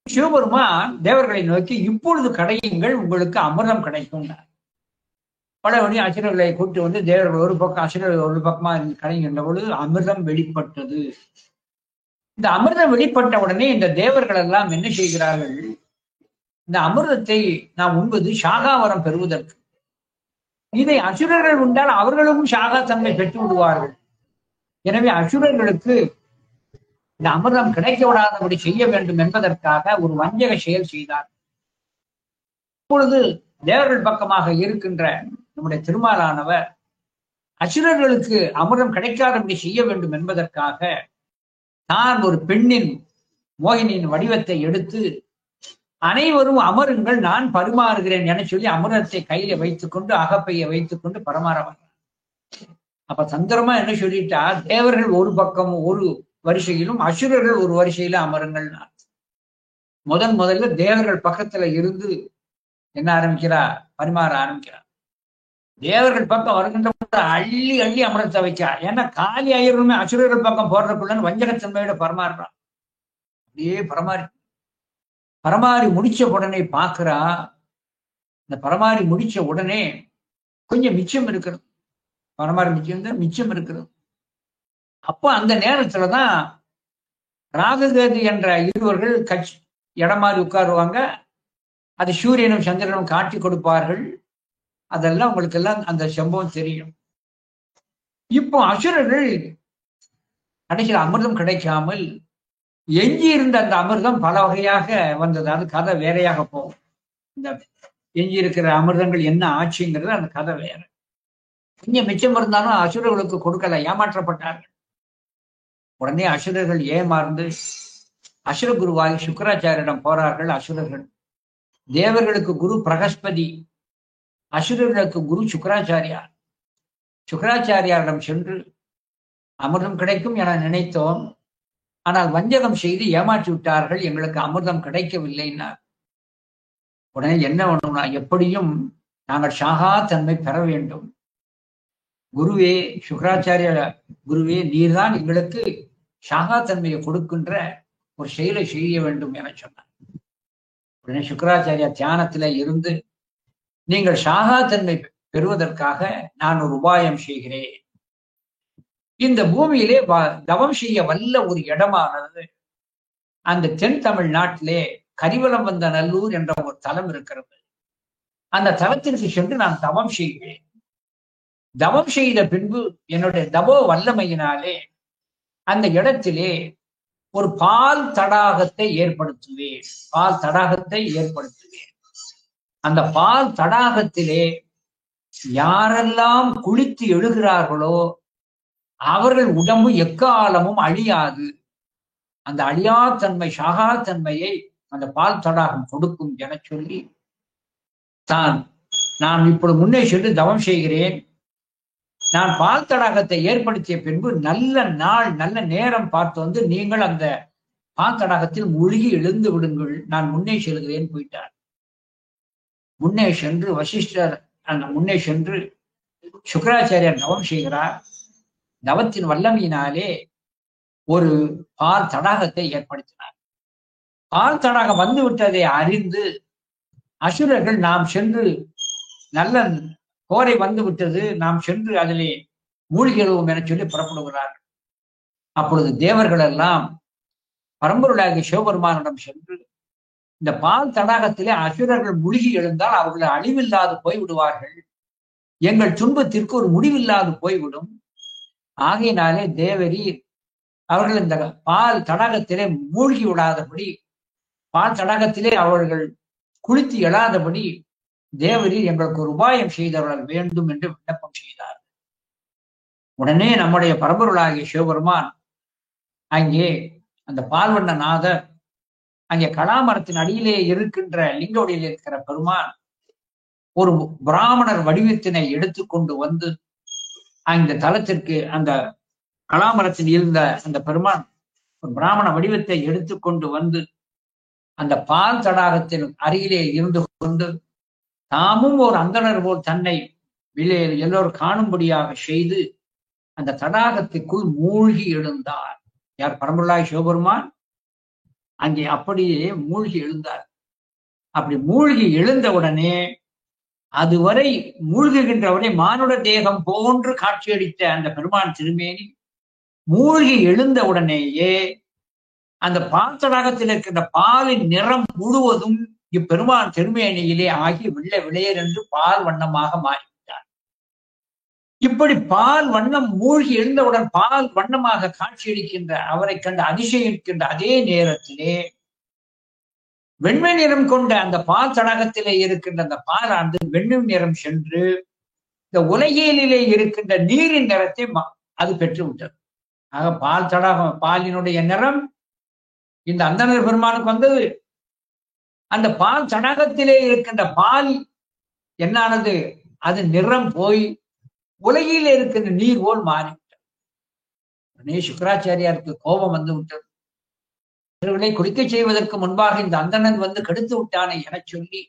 சிவபெருமான் தேவர்களை நோக்கி இப்பொழுது கடையுங்கள், உங்களுக்கு அமிர்தம் கிடைக்கும். பல வழி அசுரர்களை கூட்டு வந்து தேவர்கள் ஒரு பக்கம், அசுரர்கள் ஒரு பக்கமா கடைகின்ற பொழுது அமிர்தம் வெளிப்பட்டது. இந்த அமிர்தம் வெளிப்பட்ட உடனே இந்த தேவர்கள் எல்லாம் என்ன செய்கிறார்கள், இந்த அமிர்தத்தை நாம் உண்பது சாகாவரம் பெறுவதற்கு. இதை அசுரர்கள் உண்டால் அவர்களும் சாகா தன்மை பெற்று விடுவார்கள். எனவே அசுரர்களுக்கு இந்த அமிர்தம் கிடைக்க விடாதபடி செய்ய வேண்டும் என்பதற்காக ஒரு வஞ்சக செயல் செய்தார். இப்பொழுது தேவர்கள் பக்கமாக இருக்கின்ற நம்முடைய திருமாலானவர் அசுரர்களுக்கு அமிர்தம் கிடைக்காதபடி செய்ய வேண்டும் என்பதற்காக நான் ஒரு பெண்ணின், மோகினியின் வடிவத்தை எடுத்து அனைவரும் அமருங்கள், நான் பரிமாறுகிறேன் என சொல்லி அமிர்தத்தை கையில வைத்துக் கொண்டு, அகப்பையை வைத்துக் கொண்டு பரமாற வர்றார். அப்ப தந்திரமா என்ன சொல்லிட்டா, தேவர்கள் ஒரு பக்கம் ஒரு வரிசையிலும் அசுரர்கள் ஒரு வரிசையில அமருங்கள். முதல்ல தேவர்கள் பக்கத்துல இருந்து என்ன ஆரம்பிக்கிறா, பரிமாற ஆரம்பிக்கிறார். தேவர்கள் பக்கம் வருகின்ற அள்ளி அள்ளி அமிர்தத்தை வைக்கிறா. ஏன்னா காலி ஆயிரமே அசுரர்கள் பக்கம் போடுறதுக்குள்ளன்னு வஞ்சகத்தன்மையோட பரமாறுறான். அப்படியே பரமாறி முடிச்ச உடனே பார்க்கிறா, இந்த பரமாறி முடிச்ச உடனே கொஞ்சம் மிச்சம் இருக்கிறது. பரமாறி மிச்சம் இருக்கிறது. அப்போ அந்த நேரத்துலதான் ராககேது என்ற இருவர்கள் இடம் மாறி உட்காருவாங்க. அது சூரியனும் சந்திரனும் காட்டி கொடுப்பார்கள். அதெல்லாம் உங்களுக்கு எல்லாம் அந்த சம்பவம் தெரியும். இப்போ அசுரர்கள் கடைசியில் அமிர்தம் கிடைக்காமல் எஞ்சி இருந்த அந்த அமிர்தம் பல வகையாக வந்தது. அது கதை வேறையாக போகும். இந்த எஞ்சி இருக்கிற அமிர்தங்கள் என்ன ஆச்சுங்கிறது அந்த கதை வேற. கொஞ்சம் மிச்சம் இருந்தாலும் அசுரர்களுக்கு கொடுக்கல, ஏமாற்றப்பட்டார்கள். உடனே அசுரர்கள் ஏமாந்து அசுர குருவாகி சுக்கராச்சாரியிடம் போறார்கள். அசுரர்கள், தேவர்களுக்கு குரு பிரகஸ்பதி, அசுரர்களுக்கு குரு சுக்கராச்சாரியார். சுக்கராச்சாரியாரிடம் சென்று அமிர்தம் கிடைக்கும் என நினைத்தோம், ஆனால் வஞ்சகம் செய்து ஏமாற்றி விட்டார்கள், எங்களுக்கு அமிர்தம் கிடைக்கவில்லைன்னார். உடனே என்ன பண்ணும்னா, எப்படியும் நாங்கள் ஷாகா தன்மை பெற வேண்டும், குருவே சுக்கராச்சாரிய குருவே நீர்தான் எங்களுக்கு ஷாகா தன்மையை கொடுக்கின்ற ஒரு செயலை செய்ய வேண்டும் என சொன்னார். உடனே சுக்கராச்சாரியா தியானத்தில இருந்து, நீங்கள் ஷாகா தன்மை பெறுவதற்காக நான் ஒரு உபாயம் செய்கிறேன். இந்த பூமியிலே தவம் செய்ய வல்ல ஒரு இடமானது அந்த தென் தமிழ்நாட்டிலே கரிவலம் வந்த நல்லூர் என்ற ஒரு தலம் இருக்கிறது. அந்த தலத்திற்கு சென்று நான் தவம் செய்வேன். தவம் செய்த பின்பு என்னுடைய தவோ வல்லமையினாலே அந்த இடத்திலே ஒரு பால் தடாகத்தை ஏற்படுத்துவேன். பால் தடாகத்தை ஏற்படுத்துவேன். அந்த பால் தடாகத்திலே யாரெல்லாம் குளித்து எழுகிறார்களோ அவர்கள் உடம்பு எக்காலமும் அழியாது. அந்த அழியாத்தன்மை ஷாகா தன்மையை அந்த பால் தடாகம் கொடுக்கும் என சொல்லி நான் இப்பொழுது முன்னே சென்று தவம் செய்கிறேன். நான் பால் தடாகத்தை ஏற்படுத்திய பின்பு நல்ல நாள் நல்ல நேரம் பார்த்து வந்து நீங்கள் அந்த பால் தடாகத்தில் மூழ்கி எழுந்து விடுங்கள், நான் முன்னே செல்கிறேன் போயிட்டார். முன்னே சென்று வசிஷ்டர் அந்த முன்னே சென்று சுக்கராச்சாரியார் தவம் செய்கிறார். தவத்தின் வல்லமையினாலே ஒரு பால் தடாகத்தை ஏற்படுத்தினார். பால் தடாகம் வந்து விட்டதை அறிந்து அசுரர்கள் நாம் சென்று நல்ல கோரை வந்து விட்டது, நாம் சென்று அதிலே மூழ்கிடுவோம் என சொல்லி புறப்படுகிறார்கள். அப்பொழுது தேவர்கள் எல்லாம் பரம்பொருளாகிய சிவபெருமானிடம் சென்று, இந்த பால் தடாகத்திலே அசுரர்கள் மூழ்கி எழுந்தால் அவர்கள் அழிவில்லாது போய்விடுவார்கள், எங்கள் துன்பத்திற்கு ஒரு முடிவில்லாது போய்விடும். ஆகையினாலே தேவரீர் அவர்கள் இந்த பால் தடாகத்திலே மூழ்கி விடாதபடி, பால் தடாகத்திலே அவர்கள் குளித்து எழாதபடி தேவரீர் எங்களுக்கு ஒரு உபாயம் செய்தவர்கள் வேண்டும் என்று விண்ணப்பம் செய்தார். உடனே நம்முடைய பரம்பொருளாகிய சிவபெருமான் அங்கே அந்த பால்வண்ணநாதர் அங்கே கலாமரத்தின் அடியிலே இருக்கின்ற லிங்கோடியில் இருக்கிற பெருமான் ஒரு பிராமணர் வடிவத்தினை எடுத்துக்கொண்டு வந்து அந்த தலத்திற்கு, அந்த கலாமரத்தில் இருந்த அந்த பெருமான் ஒரு பிராமண வடிவத்தை எடுத்துக்கொண்டு வந்து அந்த பால் தடாகத்தின் அருகிலே இருந்து கொண்டு தாமும் ஒரு அந்தணர் போல் தன்னை எல்லோரும் காணும்படியாக செய்து அந்த தடாகத்திற்குள் மூழ்கி எழுந்தார். யார்? பரம்பொருளாய் சிவபெருமான் அங்கே அப்படியே மூழ்கி எழுந்தார். அப்படி மூழ்கி எழுந்தவுடனே அதுவரை மூழ்குகின்றவரை மானுட தேகம் போன்று காட்சியளித்த அந்த பெருமான் திருமேனி மூழ்கி எழுந்த உடனேயே அந்த பால் தடாகத்தில் இருக்கின்ற பாலின் நிறம் முழுவதும் இப்பெருமான் திருமேனியிலே ஆகி வெள்ளை விளையர் என்று பால் வண்ணமாக மாறிவிட்டார். இப்படி பால் வண்ணம் மூழ்கி எழுந்தவுடன் பால் வண்ணமாக காட்சியளிக்கின்ற அவரை கண்டு அதிசயிக்கின்ற அதே நேரத்திலே வெண்மை நிறம் கொண்ட அந்த பால் தடாகத்திலே இருக்கின்ற அந்த பாலானது வெண்மை நிறம் சென்று இந்த உலகியலிலே இருக்கின்ற நீரின் நிறத்தை அது பெற்று விட்டது. ஆக பால் தடாகம் பாலினுடைய நிறம் இந்த அந்தணர் பெருமானுக்கு வந்தது. அந்த பால் தடாகத்திலே இருக்கின்ற பால் என்னானது? அது நிறம் போய் உலகில் இருக்கின்ற நீர் போல் மாறிவிட்டது. உடனே சுக்கராச்சாரியாருக்கு கோபம் வந்து விட்டது. இவர்களை குளிக்க செய்வதற்கு முன்பாக இந்த அந்தணன் வந்து கெடுத்து விட்டானே என சொல்லி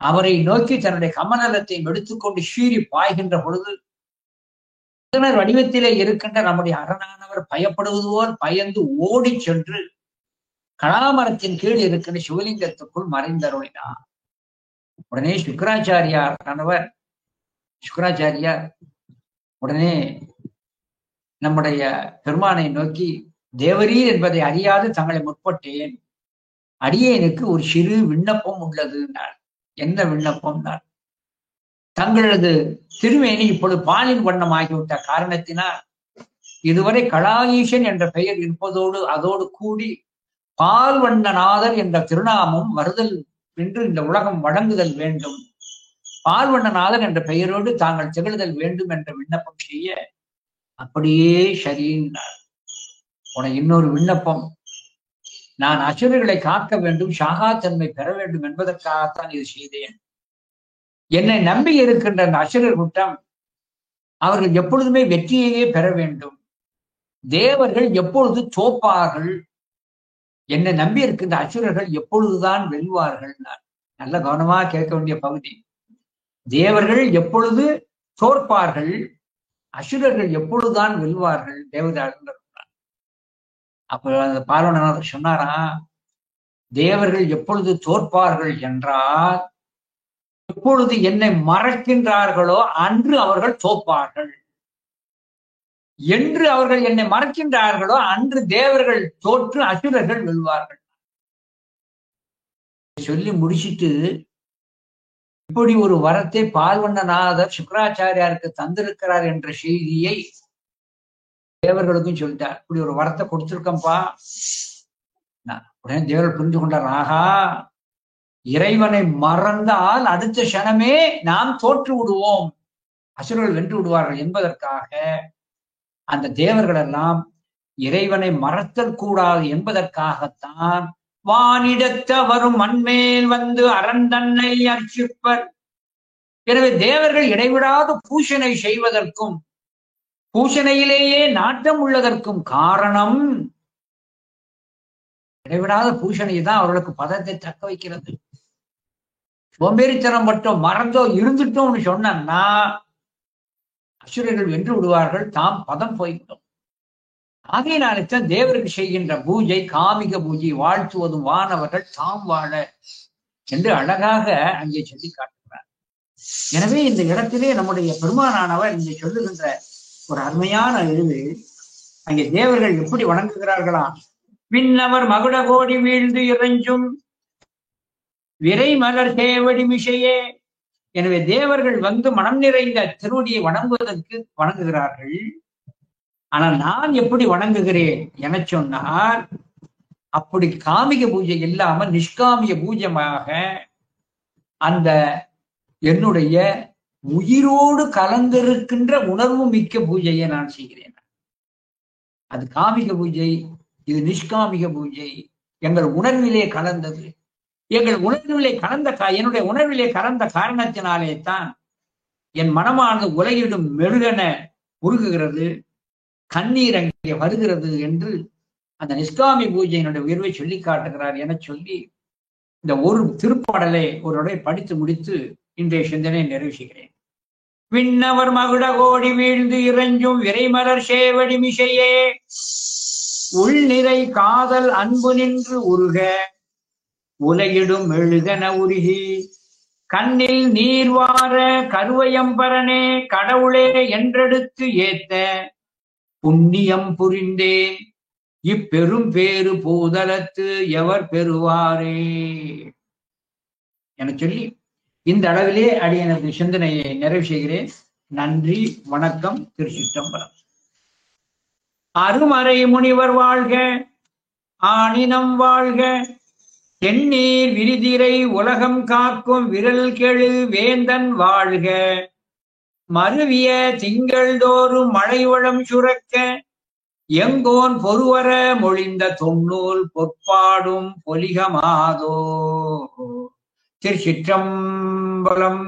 அவரை நோக்கி தன்னுடைய கமநலத்தை எடுத்துக்கொண்டு சீறி பாய்கின்ற பொழுது அந்தணர் வடிவத்திலே இருக்கின்ற நம்முடைய அரணானவர் பயப்படுவது போல் பயந்து ஓடி சென்று கலாமரத்தின் கீழ் இருக்கின்ற சிவலிங்கத்துக்குள் மறைந்தருளினார். உடனே சுக்கராச்சாரியார் உடனே நம்முடைய பெருமானை நோக்கி, தேவரீர் என்பதை அறியாது தங்களை முற்பட்டேன், அடியேனுக்கு ஒரு சிறு விண்ணப்பம் உள்ளது. என்ன விண்ணப்பம்னார்? தங்களது திருமேனி இப்பொழுது பாலின் வண்ணம் ஆகிவிட்ட காரணத்தினால் இதுவரை கலாஈசன் என்ற பெயர் இருப்பதோடு அதோடு கூடி பால் வண்ணநாதர் என்ற திருநாமம் வருதல் என்று இந்த உலகம் வழங்குதல் வேண்டும். பால்வண்ணநாதன் என்ற பெயரோடு தாங்கள் திகழ்தல் வேண்டும் என்ற விண்ணப்பம் செய்ய அப்படியே சரியினார். உனக்கு இன்னொரு விண்ணப்பம், நான் அசுரர்களை காக்க வேண்டும், சாகாத்தன்மை பெற வேண்டும் என்பதற்காகத்தான் இது செய்தேன். என்னை நம்பி இருக்கின்ற அந்த அசுரர் கூட்டம் அவர்கள் எப்பொழுதுமே வெற்றியையே பெற வேண்டும். தேவர்கள் எப்பொழுது தோப்பார்கள், என்னை நம்பி இருக்கின்ற அசுரர்கள் எப்பொழுதுதான் வெல்வார்கள். நல்ல கவனமா கேட்க வேண்டிய பகுதி. தேவர்கள் எப்பொழுது தோற்பார்கள், அசுரர்கள் எப்பொழுதுதான் வெல்வார்கள். தேவதாளர் அப்ப பார்வணநாதர் சொன்னாரா, தேவர்கள் எப்பொழுது தோற்பார்கள் என்றால் எப்பொழுது என்னை மறக்கின்றார்களோ அன்று அவர்கள் தோற்பார்கள். என்று அவர்கள் என்னை மறக்கின்றார்களோ அன்று தேவர்கள் தோற்று அசுரர்கள் வெல்வார்கள். சொல்லி முடிச்சிட்டு இப்படி ஒரு வரத்தை பால்வண்ணநாதர் சுக்கராச்சாரியாருக்கு தந்திருக்கிறார் என்ற செய்தியை தேவர்களுக்கும் சொல்லிட்டார். இப்படி ஒரு வரத்தை கொடுத்திருக்கம்பா. உடனே தேவர்கள் புரிந்து கொண்டார், ஆகா, இறைவனை மறந்தால் அடுத்த க்ஷணமே நாம் தோற்று விடுவோம், அசுரர்கள் வென்று விடுவார்கள் என்பதற்காக அந்த தேவர்கள் எல்லாம் இறைவனை மறத்தல் கூடாது என்பதற்காகத்தான் வானிடத்த வரும் மண்மேல் வந்து அரண்தன்னை அர்ச்சிப்பர். எனவே தேவர்கள் இடைவிடாது பூஷணை செய்வதற்கும் பூஷணையிலேயே நாட்டம் உள்ளதற்கும் காரணம் இடைவிடாத பூஷணை தான் அவர்களுக்கு பதத்தை தக்க வைக்கிறது. சோம்பேறித்தனம் மட்டும் மறந்தோ இருந்துட்டோம்னு சொன்னா அசுரர்கள் வென்று விடுவார்கள், தாம் பதம் போய்விடும். ஆகையினால்தான் தேவர்கள் செய்கின்ற பூஜை காமிக பூஜை, வாழ்த்துவதும் வானவர்கள் தாம் வாழ என்று அழகாக அங்கே சொல்லி காட்டுகிறார். எனவே இந்த இடத்திலே நம்முடைய பெருமானானவர் இங்கே சொல்லுகின்ற ஒரு அருமையான இது, அங்கே தேவர்கள் எப்படி வணங்குகிறார்களாம். விண்ணவர் மகுட கோடி வீழ்ந்து இறைஞ்சும் விரை மலர் சேவடி மிசையே. எனவே தேவர்கள் வந்து மனம் நிறைந்த திருவடியை வணங்குவதற்கு வணங்குகிறார்கள். ஆனால் நான் எப்படி வணங்குகிறேன் என சொன்னால், அப்படி காமிக பூஜை இல்லாமல் நிஷ்காமிய பூஜையாக அந்த என்னுடைய உயிரோடு கலந்திருக்கின்ற உணர்வு மிக்க பூஜையை நான் செய்கிறேன். அது காமிக பூஜை, இது நிஷ்காமிக பூஜை. எங்கள் உணர்விலே கலந்தது. எங்கள் உணர்விலே கலந்த என்னுடைய உணர்விலே கலந்த காரணத்தினாலே தான் என் மனமானது உலகிடும் மெழுகென உருகுகிறது, கண்ணீர் அங்கே வருகிறது என்று அந்த நிஷ்காமி பூஜையினுடைய உயர்வை சொல்லி காட்டுகிறார் என சொல்லி இந்த ஒரு திருப்பாடலை ஒரு படித்து முடித்து இன்றைய சிந்தனை நிறைவு செய்கிறேன். விண்ணவர் மகுட கோடி வீழ்ந்து இறைஞ்சும் விரைமலர் சேவடி மிசையே, உள்நிறை காதல் அன்பு நின்று உருக உலகிடும் மெழுகன உருகி கண்ணில் நீர்வார கருவயம்பரனே கடவுளே என்றெடுத்து ஏத்த புண்ணியம் புரிந்தேன் இப்பெரும் பேரு பூதலத்து எவர் பெறுவாரே என சொல்லி இந்த அளவிலே அடியனது சிந்தனையை நிறைவு செய்கிறேன். நன்றி, வணக்கம். திருச்சிற்றம்பலம். அருமறை முனிவர் வாழ்க, ஆனினம் வாழ்க, தென்னீர் விரிதிரை உலகம் காக்கும் விரல் கெழு வேந்தன் வாழ்க, மருவிய திங்கள் தோறும் மழைவளம் சுரக்க எங்கோன் பொறுவர மொழிந்த தொன்னூல் பொற்பாடும் பொலிகமாதோ. திருச்சிற்றம்பலம்.